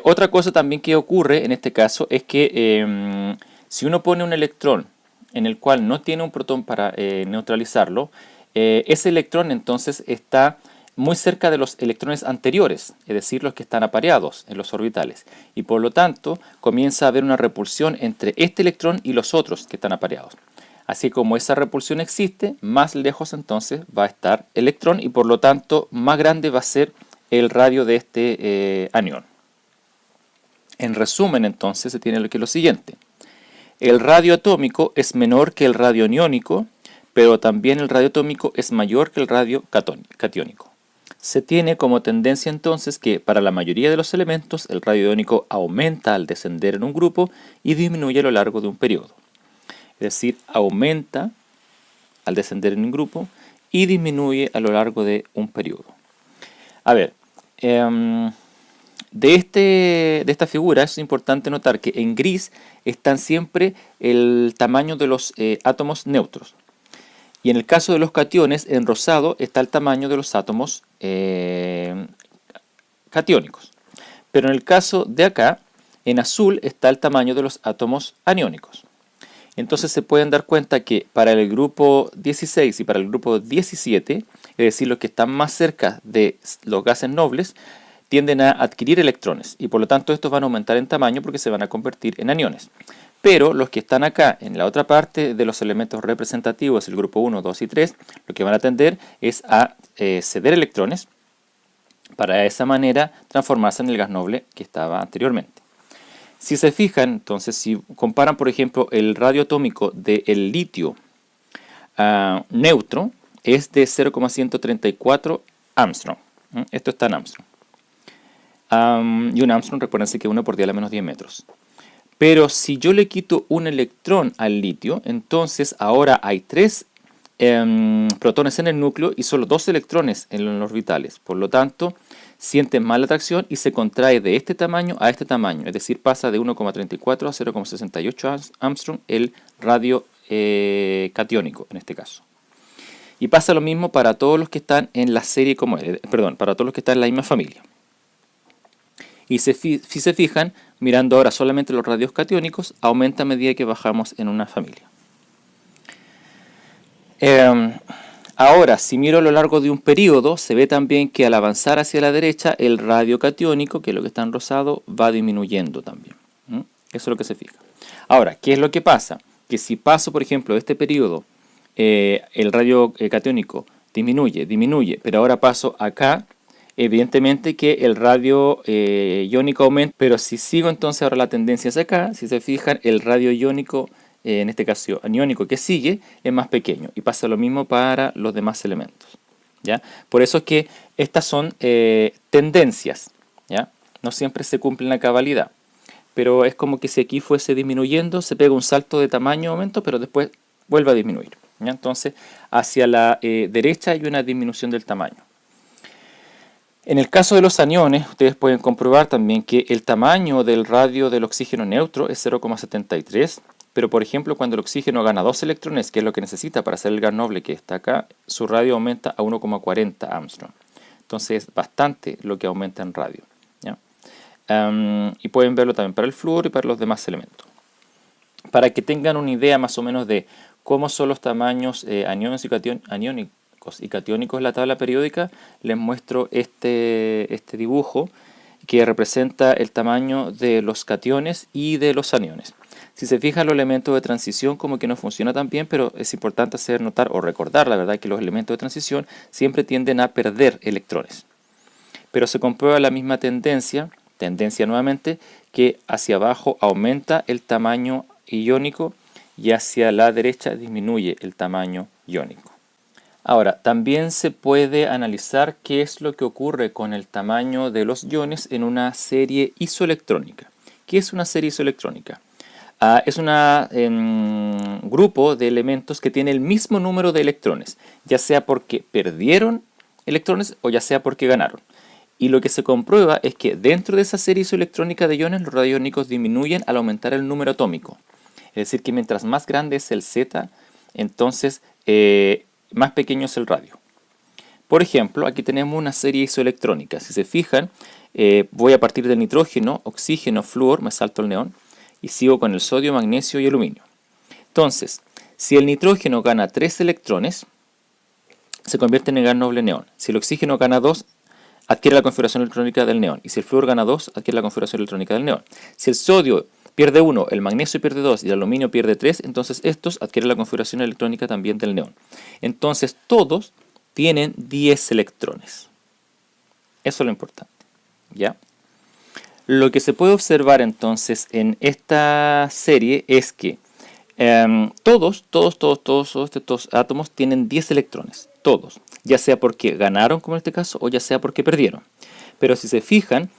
Otra cosa también que ocurre en este caso es que si uno pone un electrón en el cual no tiene un protón para neutralizarlo, ese electrón entonces está muy cerca de los electrones anteriores, es decir, los que están apareados en los orbitales, y por lo tanto comienza a haber una repulsión entre este electrón y los otros que están apareados. Así como esa repulsión existe, más lejos entonces va a estar el electrón y por lo tanto más grande va a ser el radio de este anión. En resumen entonces se tiene lo siguiente. El radio atómico es menor que el radio aniónico, pero también el radio atómico es mayor que el radio catiónico. Se tiene como tendencia entonces que para la mayoría de los elementos el radio iónico aumenta al descender en un grupo y disminuye a lo largo de un periodo. Es decir, aumenta al descender en un grupo y disminuye a lo largo de un periodo. A ver, de esta figura es importante notar que en gris están siempre el tamaño de los átomos neutros. Y en el caso de los cationes, en rosado está el tamaño de los átomos catiónicos. Pero en el caso de acá, en azul está el tamaño de los átomos aniónicos. Entonces se pueden dar cuenta que para el grupo 16 y para el grupo 17, es decir, los que están más cerca de los gases nobles, tienden a adquirir electrones y por lo tanto estos van a aumentar en tamaño porque se van a convertir en aniones. Pero los que están acá en la otra parte de los elementos representativos, el grupo 1, 2 y 3, lo que van a tender es a ceder electrones para de esa manera transformarse en el gas noble que estaba anteriormente. Si se fijan, entonces, si comparan, por ejemplo, el radio atómico del litio neutro, es de 0,134 Armstrong. Esto está en Armstrong. Y un Armstrong, recuérdense que 1 por 10 a la menos 10 metros. Pero si yo le quito un electrón al litio, entonces ahora hay 3 protones en el núcleo y solo 2 electrones en los orbitales. Por lo tanto, sienten más la atracción y se contrae de este tamaño a este tamaño. Es decir, pasa de 1,34 a 0,68 Armstrong el radio catiónico en este caso. Y pasa lo mismo para todos los que están en la serie para todos los que están en la misma familia. Y si se fijan, mirando ahora solamente los radios catiónicos, aumenta a medida que bajamos en una familia. Ahora, si miro a lo largo de un periodo, se ve también que al avanzar hacia la derecha, el radio catiónico, que es lo que está en rosado, va disminuyendo también. Eso es lo que se fija. Ahora, ¿qué es lo que pasa? Que si paso, por ejemplo, este periodo, el radio catiónico disminuye, pero ahora paso acá, evidentemente que el radio iónico aumenta, pero si sigo entonces ahora la tendencia hacia acá, si se fijan, el radio iónico, en este caso aniónico que sigue, es más pequeño y pasa lo mismo para los demás elementos, ¿ya? Por eso es que estas son tendencias, ¿ya? No siempre se cumplen a cabalidad, pero es como que si aquí fuese disminuyendo, se pega un salto de tamaño aumento, pero después vuelve a disminuir, ¿ya? Entonces hacia la derecha hay una disminución del tamaño. En el caso de los aniones, ustedes pueden comprobar también que el tamaño del radio del oxígeno neutro es 0,73, pero por ejemplo cuando el oxígeno gana 2 electrones, que es lo que necesita para hacer el gas noble que está acá, su radio aumenta a 1,40 Armstrong. Entonces es bastante lo que aumenta en radio, ¿ya? Y pueden verlo también para el flúor y para los demás elementos. Para que tengan una idea más o menos de cómo son los tamaños aniónicos y catiónicos en la tabla periódica, les muestro este dibujo que representa el tamaño de los cationes y de los aniones. Si se fijan, los elementos de transición como que no funciona tan bien, pero es importante hacer notar o recordar, la verdad, que los elementos de transición siempre tienden a perder electrones. Pero se comprueba la misma tendencia nuevamente, que hacia abajo aumenta el tamaño iónico y hacia la derecha disminuye el tamaño iónico. Ahora, también se puede analizar qué es lo que ocurre con el tamaño de los iones en una serie isoelectrónica. ¿Qué es una serie isoelectrónica? Es un grupo de elementos que tiene el mismo número de electrones, ya sea porque perdieron electrones o ya sea porque ganaron. Y lo que se comprueba es que dentro de esa serie isoelectrónica de iones, los radios iónicos disminuyen al aumentar el número atómico. Es decir, que mientras más grande es el Z entonces más pequeño es el radio. Por ejemplo, aquí tenemos una serie isoelectrónica. Si se fijan, voy a partir del nitrógeno, oxígeno, flúor, me salto el neón, y sigo con el sodio, magnesio y aluminio. Entonces, si el nitrógeno gana 3 electrones, se convierte en el gas noble neón. Si el oxígeno gana 2, adquiere la configuración electrónica del neón. Y si el flúor gana 2, adquiere la configuración electrónica del neón. Si el sodio pierde 1, el magnesio pierde 2 y el aluminio pierde 3, entonces estos adquieren la configuración electrónica también del neón. Entonces todos tienen 10 electrones. Eso es lo importante, ¿ya? Lo que se puede observar entonces en esta serie es que todos estos átomos tienen 10 electrones, todos, ya sea porque ganaron, como en este caso, o ya sea porque perdieron. Pero si se fijan,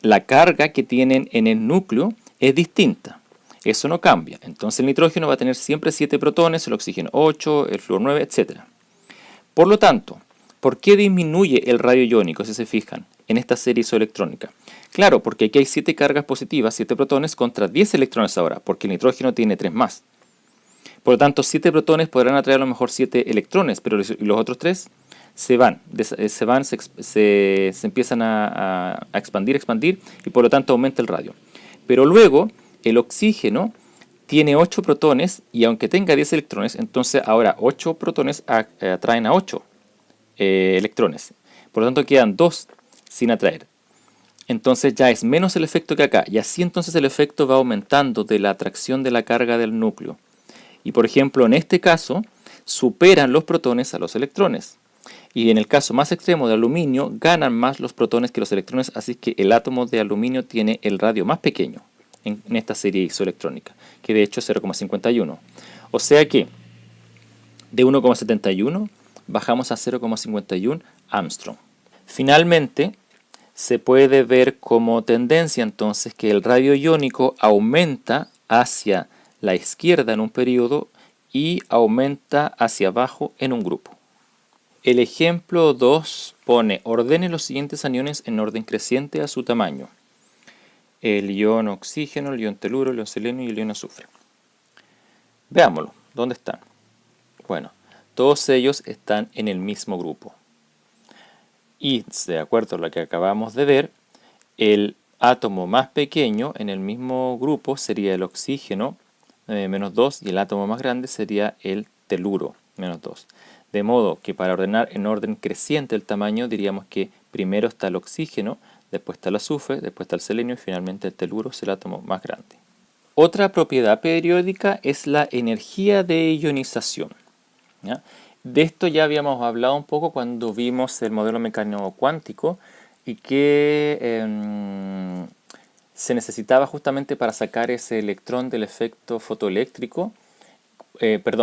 la carga que tienen en el núcleo es distinta. Eso no cambia. Entonces el nitrógeno va a tener siempre 7 protones, el oxígeno 8, el flúor 9, etc. Por lo tanto, ¿por qué disminuye el radio iónico, si se fijan, en esta serie isoelectrónica? Claro, porque aquí hay 7 cargas positivas, 7 protones contra 10 electrones ahora, porque el nitrógeno tiene 3 más. Por lo tanto, 7 protones podrán atraer a lo mejor 7 electrones, pero los otros 3 se empiezan a expandir, y por lo tanto aumenta el radio. Pero luego, el oxígeno tiene 8 protones, y aunque tenga 10 electrones, entonces ahora 8 protones atraen a 8 electrones. Por lo tanto, quedan 2 sin atraer. Entonces ya es menos el efecto que acá, y así entonces el efecto va aumentando de la atracción de la carga del núcleo. Y por ejemplo, en este caso, superan los protones a los electrones. Y en el caso más extremo de aluminio, ganan más los protones que los electrones, así que el átomo de aluminio tiene el radio más pequeño en esta serie isoelectrónica, que de hecho es 0,51. O sea que de 1,71 bajamos a 0,51 Armstrong. Finalmente, se puede ver como tendencia entonces que el radio iónico aumenta hacia la izquierda en un periodo y aumenta hacia abajo en un grupo. El ejemplo 2 pone: ordene los siguientes aniones en orden creciente a su tamaño. El ion oxígeno, el ion teluro, el ion selenio y el ion azufre. Veámoslo. ¿Dónde están? Bueno, todos ellos están en el mismo grupo. Y de acuerdo a lo que acabamos de ver, el átomo más pequeño en el mismo grupo sería el oxígeno, menos 2, y el átomo más grande sería el teluro, menos 2. De modo que para ordenar en orden creciente el tamaño, diríamos que primero está el oxígeno, después está el azufre, después está el selenio y finalmente el teluro es el átomo más grande. Otra propiedad periódica es la energía de ionización, ¿ya? De esto ya habíamos hablado un poco cuando vimos el modelo mecánico cuántico y que se necesitaba justamente para sacar ese electrón del efecto fotoeléctrico,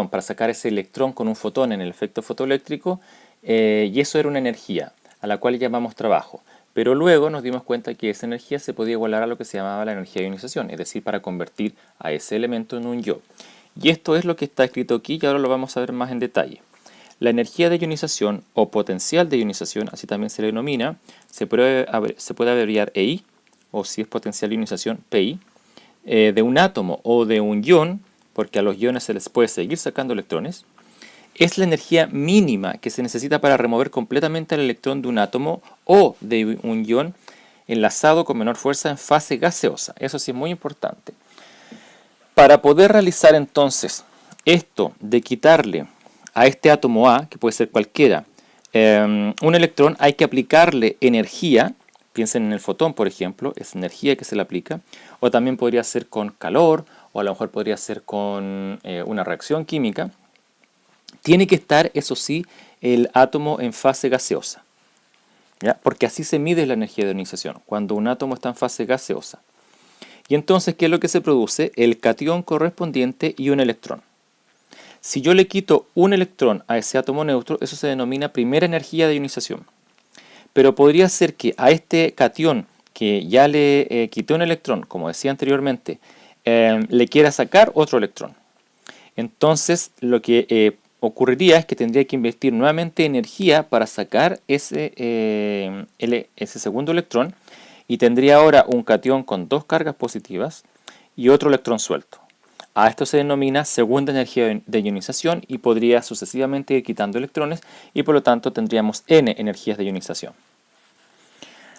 para sacar ese electrón con un fotón en el efecto fotoeléctrico, y eso era una energía a la cual llamamos trabajo. Pero luego nos dimos cuenta que esa energía se podía igualar a lo que se llamaba la energía de ionización, es decir, para convertir a ese elemento en un yo. Y esto es lo que está escrito aquí y ahora lo vamos a ver más en detalle. La energía de ionización o potencial de ionización, así también se le denomina, se puede abreviar EI, o si es potencial de ionización, PI, de un átomo o de un ion, porque a los iones se les puede seguir sacando electrones, es la energía mínima que se necesita para remover completamente el electrón de un átomo o de un ion enlazado con menor fuerza en fase gaseosa. Eso sí es muy importante. Para poder realizar entonces esto de quitarle a este átomo A, que puede ser cualquiera, un electrón, hay que aplicarle energía. Piensen en el fotón, por ejemplo, es energía que se le aplica, o también podría ser con calor, o a lo mejor podría ser con una reacción química. Tiene que estar, eso sí, el átomo en fase gaseosa, ¿ya? Porque así se mide la energía de ionización, cuando un átomo está en fase gaseosa. Y entonces, ¿qué es lo que se produce? El catión correspondiente y un electrón. Si yo le quito un electrón a ese átomo neutro, eso se denomina primera energía de ionización. Pero podría ser que a este catión, que ya le quité un electrón, como decía anteriormente, le quiera sacar otro electrón. Entonces, lo que ocurriría es que tendría que invertir nuevamente energía para sacar ese segundo electrón, y tendría ahora un catión con 2 cargas positivas y otro electrón suelto. A esto se denomina segunda energía de ionización y podría sucesivamente ir quitando electrones y por lo tanto tendríamos n energías de ionización.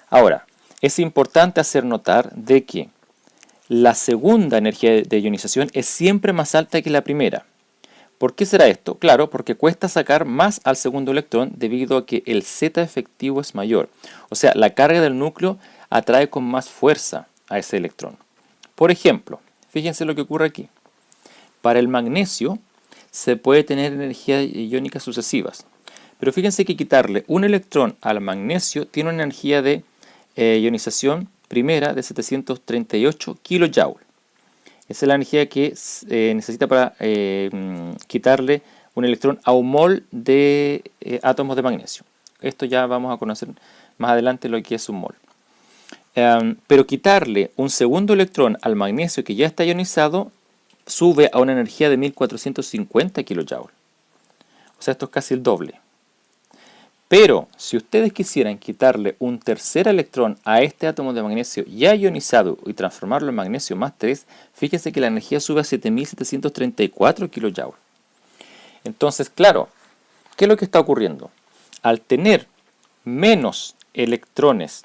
Ahora, es importante hacer notar de que la segunda energía de ionización es siempre más alta que la primera. ¿Por qué será esto? Claro, porque cuesta sacar más al segundo electrón debido a que el Z efectivo es mayor. O sea, la carga del núcleo atrae con más fuerza a ese electrón. Por ejemplo, fíjense lo que ocurre aquí. Para el magnesio se puede tener energías iónicas sucesivas. Pero fíjense que quitarle un electrón al magnesio tiene una energía de ionización primera de 738 kJ. Esa es la energía que necesita para quitarle un electrón a un mol de átomos de magnesio. Esto ya vamos a conocer más adelante lo que es un mol. Pero quitarle un segundo electrón al magnesio que ya está ionizado sube a una energía de 1450 kJ. O sea, esto es casi el doble. Pero si ustedes quisieran quitarle un tercer electrón a este átomo de magnesio ya ionizado y transformarlo en magnesio más 3, fíjense que la energía sube a 7734 kJ. Entonces, claro, ¿qué es lo que está ocurriendo? Al tener menos electrones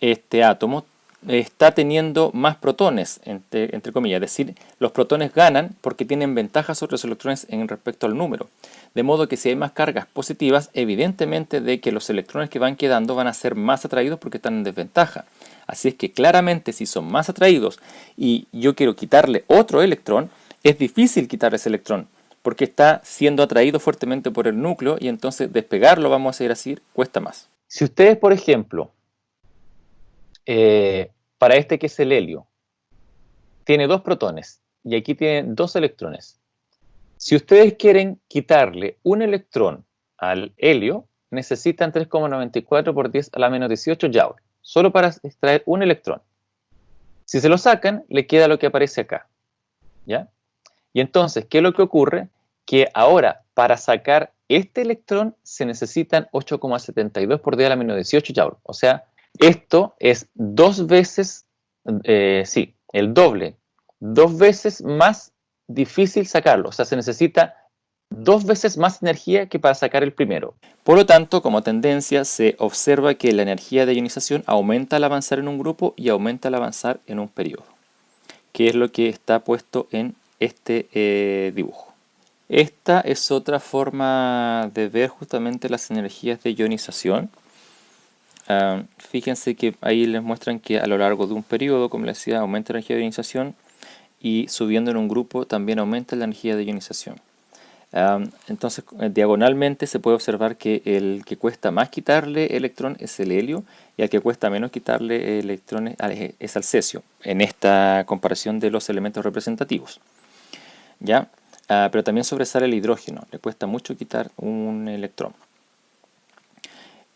este átomo, está teniendo más protones, entre comillas, es decir, los protones ganan porque tienen ventaja sobre los electrones en respecto al número. De modo que si hay más cargas positivas, evidentemente de que los electrones que van quedando van a ser más atraídos porque están en desventaja. Así es que claramente si son más atraídos y yo quiero quitarle otro electrón, es difícil quitar ese electrón porque está siendo atraído fuertemente por el núcleo y entonces despegarlo, vamos a decir así, cuesta más. Si ustedes, por ejemplo, para este que es el helio, tiene 2 protones y aquí tiene 2 electrones. Si ustedes quieren quitarle un electrón al helio, necesitan 3,94 por 10 a la menos 18 Joule, solo para extraer un electrón. Si se lo sacan, le queda lo que aparece acá, ¿ya? Y entonces, ¿qué es lo que ocurre? Que ahora, para sacar este electrón, se necesitan 8,72 por 10 a la menos 18 Joule. O sea, esto es 2 veces, el doble, 2 veces más difícil sacarlo. O sea, se necesita 2 veces más energía que para sacar el primero. Por lo tanto, como tendencia, se observa que la energía de ionización aumenta al avanzar en un grupo y aumenta al avanzar en un periodo, que es lo que está puesto en este dibujo. Esta es otra forma de ver justamente las energías de ionización. Fíjense que ahí les muestran que a lo largo de un periodo, como les decía, aumenta la energía de ionización y subiendo en un grupo también aumenta la energía de ionización. Entonces, diagonalmente se puede observar que el que cuesta más quitarle electrón es el helio y al que cuesta menos quitarle electrones es al cesio, en esta comparación de los elementos representativos. ¿Ya? Pero también sobresale el hidrógeno, le cuesta mucho quitar un electrón.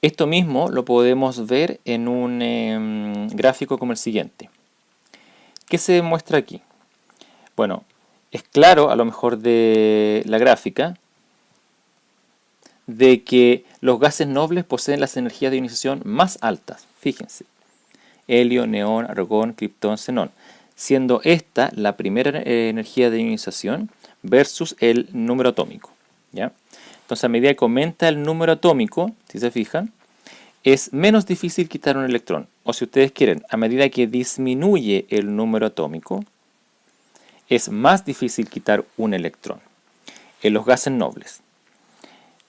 Esto mismo lo podemos ver en un gráfico como el siguiente. ¿Qué se muestra aquí? Bueno, es claro, a lo mejor de la gráfica, de que los gases nobles poseen las energías de ionización más altas. Fíjense, helio, neón, argón, criptón, xenón, siendo esta la primera energía de ionización versus el número atómico, ¿ya? Entonces, a medida que aumenta el número atómico, si se fijan, es menos difícil quitar un electrón. O si ustedes quieren, a medida que disminuye el número atómico, es más difícil quitar un electrón en los gases nobles.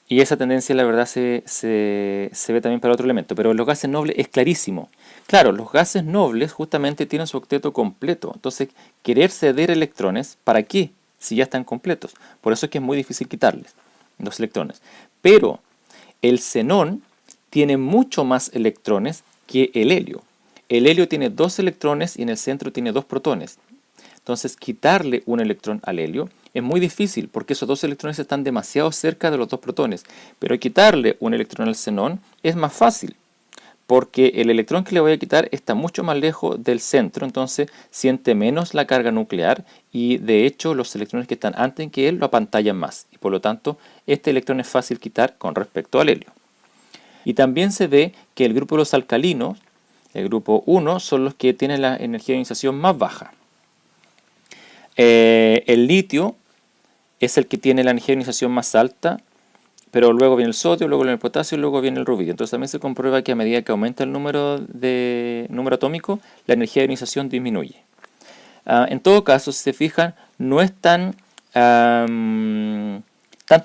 Y esa tendencia, la verdad, se ve también para otro elemento. Pero en los gases nobles es clarísimo. Claro, los gases nobles justamente tienen su octeto completo. Entonces, querer ceder electrones, ¿para qué? Si ya están completos. Por eso es que es muy difícil quitarles los electrones. Pero el xenón tiene mucho más electrones que el helio. El helio tiene 2 electrones y en el centro tiene 2 protones. Entonces, quitarle un electrón al helio es muy difícil porque esos 2 electrones están demasiado cerca de los 2 protones. Pero quitarle un electrón al xenón es más fácil porque el electrón que le voy a quitar está mucho más lejos del centro, entonces siente menos la carga nuclear y de hecho los electrones que están antes que él lo apantallan más. Y por lo tanto, este electrón es fácil quitar con respecto al helio. Y también se ve que el grupo de los alcalinos, el grupo 1, son los que tienen la energía de ionización más baja. El litio es el que tiene la energía de ionización más alta, pero luego viene el sodio, luego viene el potasio y luego viene el rubidio. Entonces también se comprueba que a medida que aumenta el número atómico, la energía de ionización disminuye. En todo caso, si se fijan, no es tanta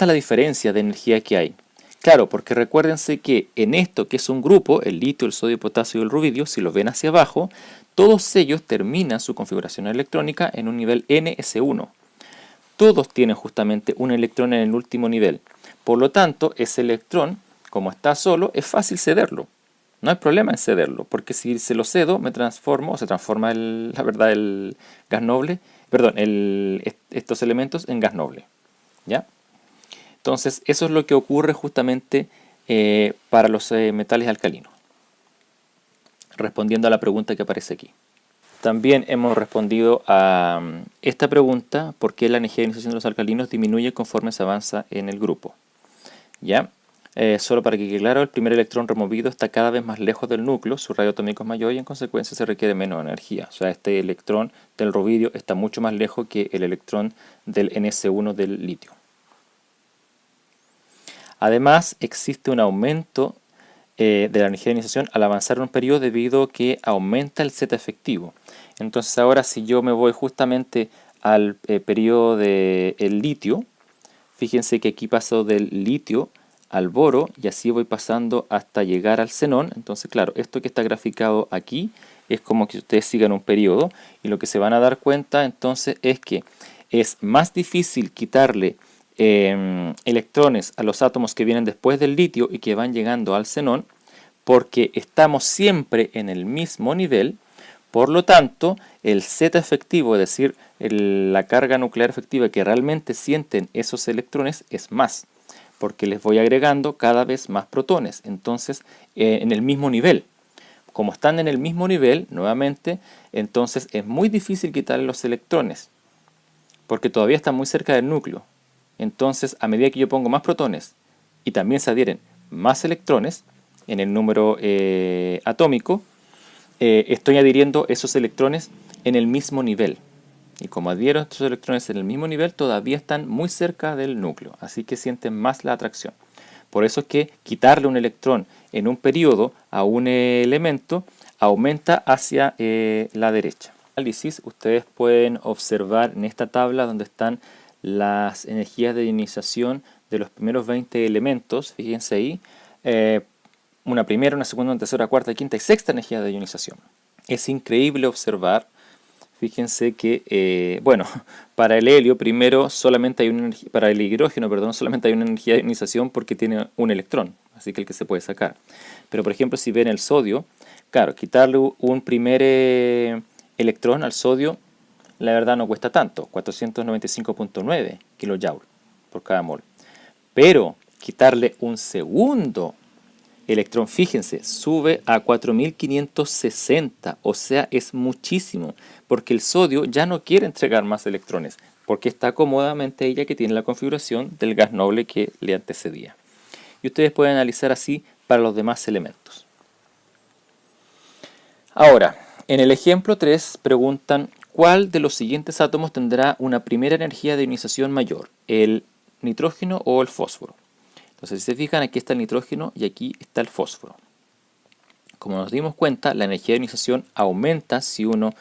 la diferencia de energía que hay. Claro, porque recuérdense que en esto que es un grupo, el litio, el sodio, el potasio y el rubidio, si los ven hacia abajo, todos ellos terminan su configuración electrónica en un nivel NS1. Todos tienen justamente un electrón en el último nivel. Por lo tanto, ese electrón, como está solo, es fácil cederlo. No hay problema en cederlo, porque si se lo cedo, se transforma el gas noble, estos elementos en gas noble. ¿Ya? Entonces, eso es lo que ocurre justamente para los metales alcalinos. Respondiendo a la pregunta que aparece aquí. También hemos respondido a esta pregunta: ¿por qué la energía de ionización de los alcalinos disminuye conforme se avanza en el grupo? ¿Ya? Solo para que quede claro, el primer electrón removido está cada vez más lejos del núcleo, su radio atómico es mayor y en consecuencia se requiere menos energía. O sea, este electrón del rubidio está mucho más lejos que el electrón del NS1 del litio. Además, existe un aumento de la energía de ionización al avanzar en un periodo debido a que aumenta el Z efectivo. Entonces ahora si yo me voy justamente al periodo del litio, fíjense que aquí paso del litio al boro y así voy pasando hasta llegar al xenón. Entonces claro, esto que está graficado aquí es como que ustedes sigan un periodo y lo que se van a dar cuenta entonces es que es más difícil quitarle electrones a los átomos que vienen después del litio y que van llegando al xenón, porque estamos siempre en el mismo nivel. Por lo tanto, el Z efectivo, es decir, la carga nuclear efectiva que realmente sienten esos electrones es más, porque les voy agregando cada vez más protones, entonces en el mismo nivel. Como están en el mismo nivel, nuevamente, entonces es muy difícil quitarle los electrones, porque todavía están muy cerca del núcleo. Entonces, a medida que yo pongo más protones y también se adhieren más electrones en el número atómico, estoy adhiriendo esos electrones en el mismo nivel. Y como adhiero estos electrones en el mismo nivel, todavía están muy cerca del núcleo, así que sienten más la atracción. Por eso es que quitarle un electrón en un periodo a un elemento aumenta hacia la derecha. Análisis, ustedes pueden observar en esta tabla donde están las energías de ionización de los primeros 20 elementos, fíjense ahí, una primera, una segunda, una tercera, cuarta, quinta y sexta energía de ionización. Es increíble observar, fíjense que, para el helio primero solamente hay una energía, para el hidrógeno, perdón, solamente hay una energía de ionización porque tiene un electrón, así que el que se puede sacar. Pero por ejemplo, si ven el sodio, claro, quitarle un primer electrón al sodio, la verdad no cuesta tanto, 495.9 kJ por cada mol. Pero quitarle un segundo electrón, fíjense, sube a 4560, o sea, es muchísimo, porque el sodio ya no quiere entregar más electrones, porque está cómodamente ella que tiene la configuración del gas noble que le antecedía. Y ustedes pueden analizar así para los demás elementos. Ahora, en el ejemplo 3 preguntan: ¿cuál de los siguientes átomos tendrá una primera energía de ionización mayor? ¿El nitrógeno o el fósforo? Entonces, si se fijan, aquí está el nitrógeno y aquí está el fósforo. Como nos dimos cuenta, la energía de ionización aumenta si uno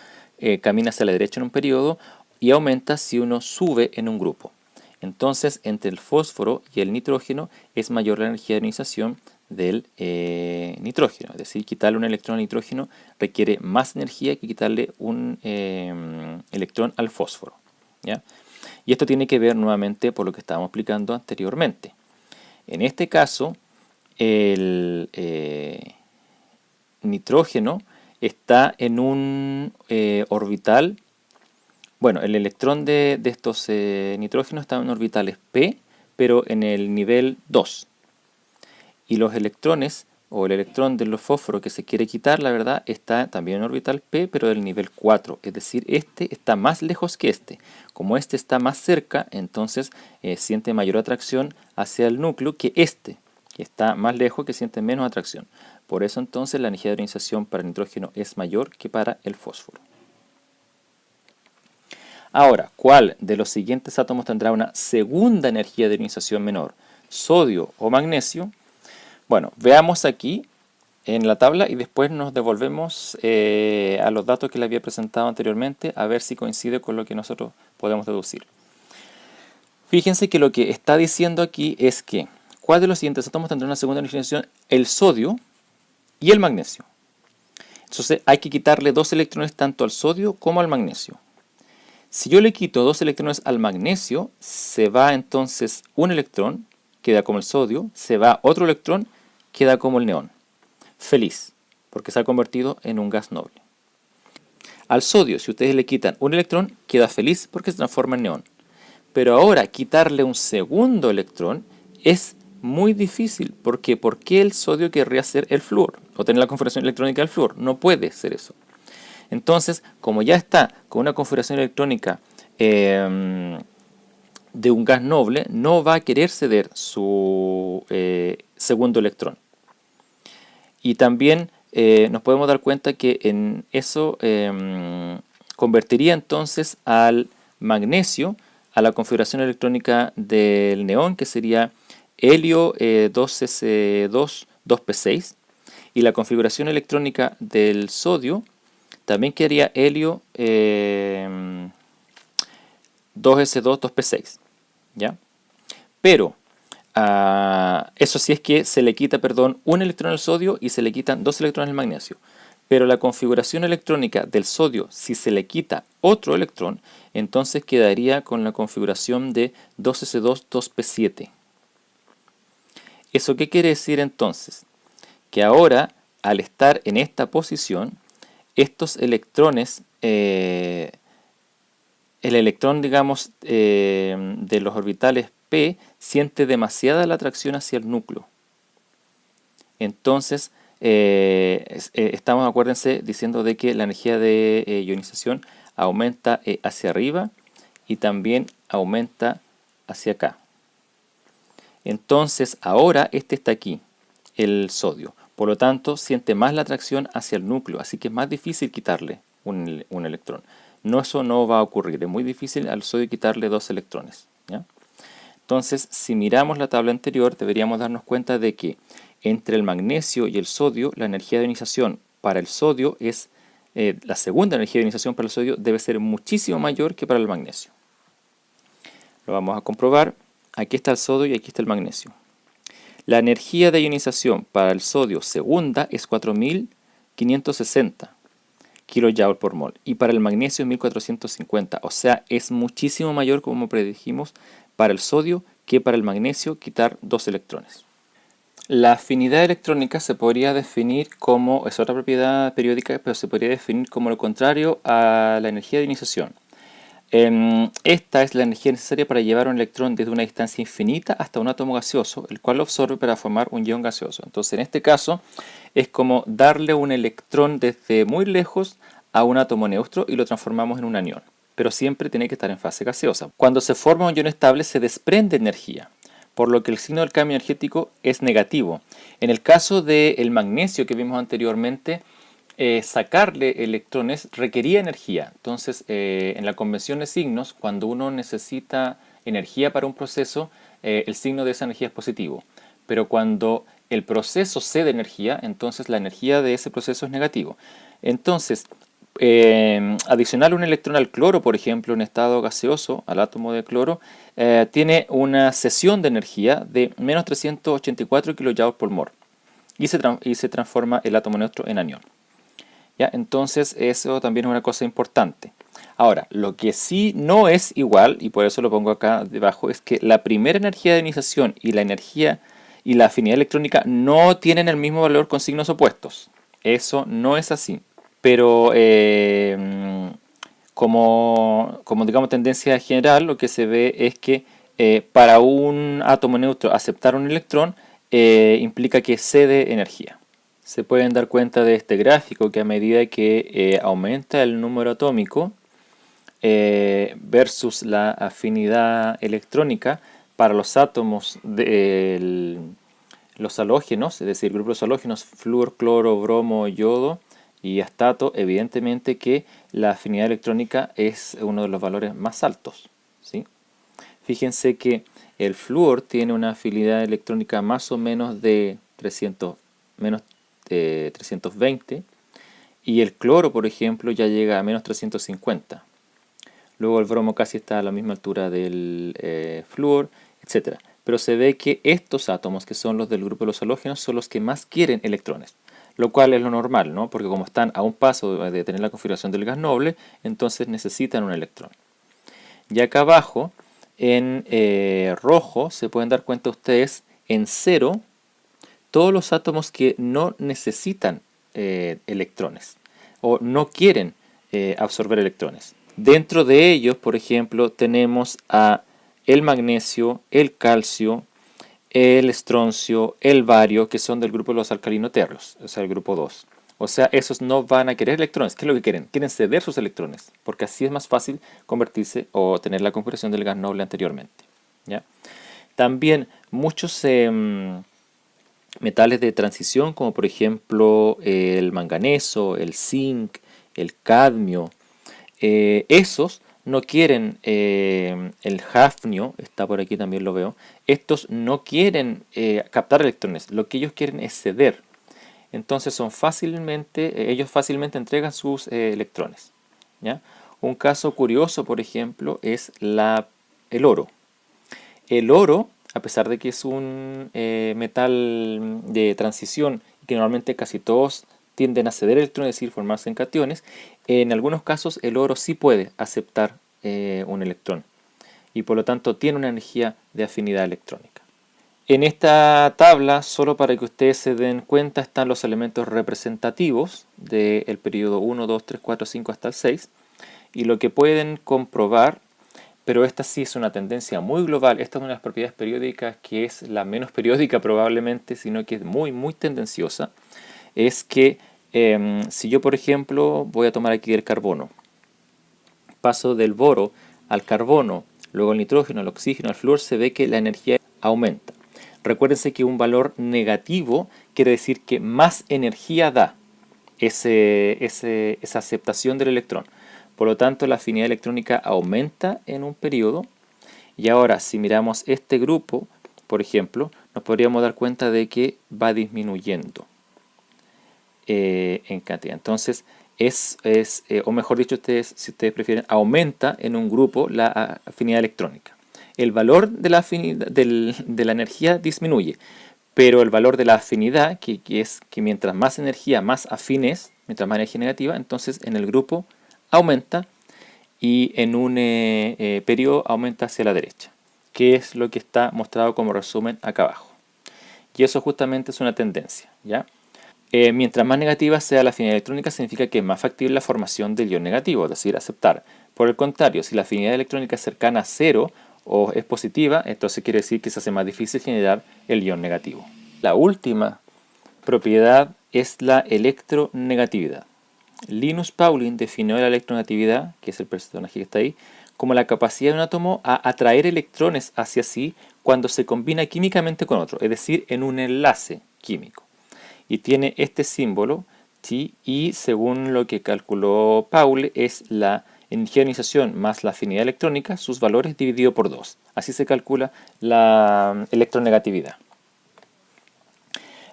camina hacia la derecha en un periodo y aumenta si uno sube en un grupo. Entonces, entre el fósforo y el nitrógeno es mayor la energía de ionización del nitrógeno. Es decir, quitarle un electrón al nitrógeno requiere más energía que quitarle un electrón al fósforo, ¿ya? Y esto tiene que ver nuevamente por lo que estábamos explicando anteriormente. En este caso, el nitrógeno está en un orbital. Bueno, el electrón de estos nitrógenos está en orbitales p, pero en el nivel 2. Y los electrones, o el electrón del fósforo que se quiere quitar, la verdad, está también en orbital p, pero del nivel 4. Es decir, este está más lejos que este. Como este está más cerca, entonces siente mayor atracción hacia el núcleo que este, que está más lejos, que siente menos atracción. Por eso entonces la energía de ionización para el nitrógeno es mayor que para el fósforo. Ahora, ¿cuál de los siguientes átomos tendrá una segunda energía de ionización menor? ¿Sodio o magnesio? Bueno, veamos aquí en la tabla y después nos devolvemos a los datos que le había presentado anteriormente a ver si coincide con lo que nosotros podemos deducir. Fíjense que lo que está diciendo aquí es que ¿cuál de los siguientes átomos tendrá una segunda ionización? El sodio y el magnesio. Entonces hay que quitarle 2 electrones tanto al sodio como al magnesio. Si yo le quito 2 electrones al magnesio, se va entonces un electrón, queda como el sodio, se va otro electrón, queda como el neón. Feliz, porque se ha convertido en un gas noble. Al sodio, si ustedes le quitan un electrón, queda feliz porque se transforma en neón. Pero ahora quitarle un segundo electrón es muy difícil. ¿Por qué? ¿Por qué el sodio querría ser el flúor? O tener la configuración electrónica del flúor. No puede ser eso. Entonces, como ya está con una configuración electrónica de un gas noble, no va a querer ceder su segundo electrón. Y también nos podemos dar cuenta que en eso convertiría entonces al magnesio a la configuración electrónica del neón, que sería helio 2s2 2p6, y la configuración electrónica del sodio también quedaría helio 2s2 2p6, ¿ya? Pero eso sí es que se le quita, un electrón al sodio y se le quitan 2 electrones al magnesio. Pero la configuración electrónica del sodio, si se le quita otro electrón, entonces quedaría con la configuración de 2s2 2p7. ¿Eso qué quiere decir entonces? Que ahora, al estar en esta posición, estos electrones, el electrón, digamos, de los orbitales P, siente demasiada la atracción hacia el núcleo. Entonces, estamos, acuérdense, diciendo de que la energía de ionización aumenta hacia arriba y también aumenta hacia acá. Entonces, ahora este está aquí, el sodio. Por lo tanto, siente más la atracción hacia el núcleo, así que es más difícil quitarle un electrón. No, eso no va a ocurrir, es muy difícil al sodio quitarle 2 electrones, ¿ya? Entonces, si miramos la tabla anterior, deberíamos darnos cuenta de que entre el magnesio y el sodio, la energía de ionización para el sodio es, la segunda energía de ionización para el sodio debe ser muchísimo mayor que para el magnesio. Lo vamos a comprobar. Aquí está el sodio y aquí está el magnesio. La energía de ionización para el sodio segunda es 4560 kJ por mol y para el magnesio es 1450, o sea, es muchísimo mayor, como predijimos, para el sodio que para el magnesio quitar 2 electrones. La afinidad electrónica se podría definir como, es otra propiedad periódica, pero se podría definir como lo contrario a la energía de ionización. Esta es la energía necesaria para llevar un electrón desde una distancia infinita hasta un átomo gaseoso, el cual lo absorbe para formar un ion gaseoso. Entonces, en este caso, es como darle un electrón desde muy lejos a un átomo neutro y lo transformamos en un anión. Pero siempre tiene que estar en fase gaseosa. Cuando se forma un ion estable, se desprende energía, por lo que el signo del cambio energético es negativo. En el caso del magnesio que vimos anteriormente, sacarle electrones requería energía. Entonces, en la convención de signos, cuando uno necesita energía para un proceso, el signo de esa energía es positivo. Pero cuando el proceso cede energía, entonces la energía de ese proceso es negativo. Entonces, adicionar un electrón al cloro, por ejemplo, en estado gaseoso, al átomo de cloro, tiene una cesión de energía de menos 384 kJ por mol y se transforma el átomo neutro en anión. ¿Ya? Entonces eso también es una cosa importante. Ahora, lo que sí no es igual, y por eso lo pongo acá debajo, es que la primera energía de ionización y la energía y la afinidad electrónica no tienen el mismo valor con signos opuestos. Eso no es así. Pero como digamos tendencia general, lo que se ve es que para un átomo neutro aceptar un electrón implica que cede energía. Se pueden dar cuenta de este gráfico que a medida que aumenta el número atómico versus la afinidad electrónica para los átomos de los halógenos, es decir, grupos halógenos, flúor, cloro, bromo, yodo, Y astato, evidentemente que la afinidad electrónica es uno de los valores más altos, ¿sí? Fíjense que el flúor tiene una afinidad electrónica más o menos de 320, y el cloro, por ejemplo, ya llega a menos 350. Luego el bromo casi está a la misma altura del flúor, etc. Pero se ve que estos átomos, que son los del grupo de los halógenos, son los que más quieren electrones, lo cual es lo normal, ¿no? Porque como están a un paso de tener la configuración del gas noble, entonces necesitan un electrón. Y acá abajo, en rojo, se pueden dar cuenta ustedes, en 0, todos los átomos que no necesitan electrones o no quieren absorber electrones. Dentro de ellos, por ejemplo, tenemos a el magnesio, el calcio, el estroncio, el bario, que son del grupo de los alcalinoterros, o sea, el grupo 2. O sea, esos no van a querer electrones. ¿Qué es lo que quieren? Quieren ceder sus electrones, porque así es más fácil convertirse o tener la configuración del gas noble anteriormente, ¿ya? También muchos metales de transición, como por ejemplo el manganeso, el zinc, el cadmio, esos no quieren, el hafnio, está por aquí también lo veo, estos no quieren captar electrones, lo que ellos quieren es ceder. Entonces ellos fácilmente entregan sus electrones, ¿ya? Un caso curioso, por ejemplo, es el oro. El oro, a pesar de que es un metal de transición, que normalmente casi todos tienden a ceder electrones, es decir, formarse en cationes, en algunos casos el oro sí puede aceptar un electrón y por lo tanto tiene una energía de afinidad electrónica. En esta tabla, solo para que ustedes se den cuenta, están los elementos representativos del periodo 1, 2, 3, 4, 5 hasta el 6, y lo que pueden comprobar, pero esta sí es una tendencia muy global, esta es una de las propiedades periódicas que es la menos periódica probablemente, sino que es muy, muy tendenciosa, es que si yo, por ejemplo, voy a tomar aquí el carbono, paso del boro al carbono, luego al nitrógeno, al oxígeno, al flúor, se ve que la energía aumenta. Recuérdense que un valor negativo quiere decir que más energía da esa aceptación del electrón. Por lo tanto, la afinidad electrónica aumenta en un periodo. Y ahora, si miramos este grupo, por ejemplo, nos podríamos dar cuenta de que va disminuyendo en cantidad. Entonces, o mejor dicho, si ustedes prefieren, aumenta en un grupo la afinidad electrónica. El valor de la energía disminuye, pero el valor de la afinidad, que es que mientras más energía, más afín es, mientras más energía negativa, entonces en el grupo aumenta y en un periodo aumenta hacia la derecha, que es lo que está mostrado como resumen acá abajo. Y eso justamente es una tendencia, ¿ya? Mientras más negativa sea la afinidad electrónica, significa que es más factible la formación del ion negativo, es decir, aceptar. Por el contrario, si la afinidad electrónica es cercana a 0 o es positiva, entonces quiere decir que se hace más difícil generar el ion negativo. La última propiedad es la electronegatividad. Linus Pauling definió la electronegatividad, que es el personaje que está ahí, como la capacidad de un átomo a atraer electrones hacia sí cuando se combina químicamente con otro, es decir, en un enlace químico. Y tiene este símbolo, ¿sí? Y según lo que calculó Pauli, es la energía de ionización más la afinidad electrónica, sus valores dividido por 2. Así se calcula la electronegatividad.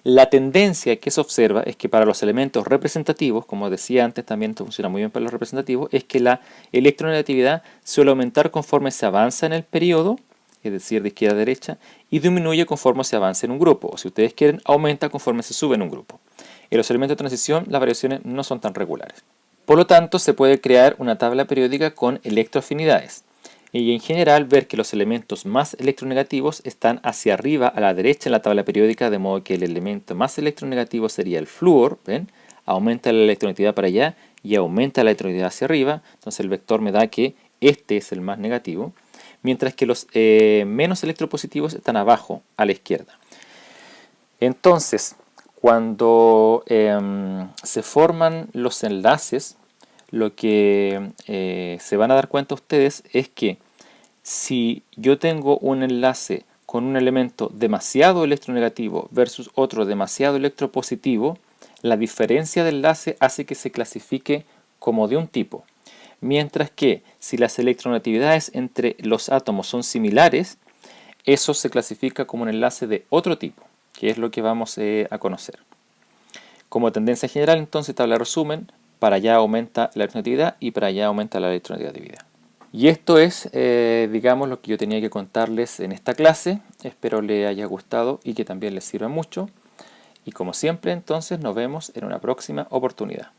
La tendencia que se observa es que para los elementos representativos, como decía antes, también esto funciona muy bien para los representativos, es que la electronegatividad suele aumentar conforme se avanza en el periodo, es decir, de izquierda a derecha, y disminuye conforme se avanza en un grupo, o si ustedes quieren, aumenta conforme se sube en un grupo. En los elementos de transición, las variaciones no son tan regulares. Por lo tanto, se puede crear una tabla periódica con electroafinidades, y en general ver que los elementos más electronegativos están hacia arriba a la derecha en la tabla periódica, de modo que el elemento más electronegativo sería el flúor, ¿ven? Aumenta la electronegatividad para allá y aumenta la electronegatividad hacia arriba, entonces el vector me da que este es el más negativo, mientras que los menos electropositivos están abajo, a la izquierda. Entonces, cuando se forman los enlaces, lo que se van a dar cuenta ustedes es que si yo tengo un enlace con un elemento demasiado electronegativo versus otro demasiado electropositivo, la diferencia de enlace hace que se clasifique como de un tipo. Mientras que si las electronegatividades entre los átomos son similares, eso se clasifica como un enlace de otro tipo, que es lo que vamos a conocer. Como tendencia general, entonces, tabla de resumen, para allá aumenta la electronegatividad y para allá aumenta la electronegatividad. Y esto es, digamos, lo que yo tenía que contarles en esta clase. Espero les haya gustado y que también les sirva mucho. Y como siempre, entonces, nos vemos en una próxima oportunidad.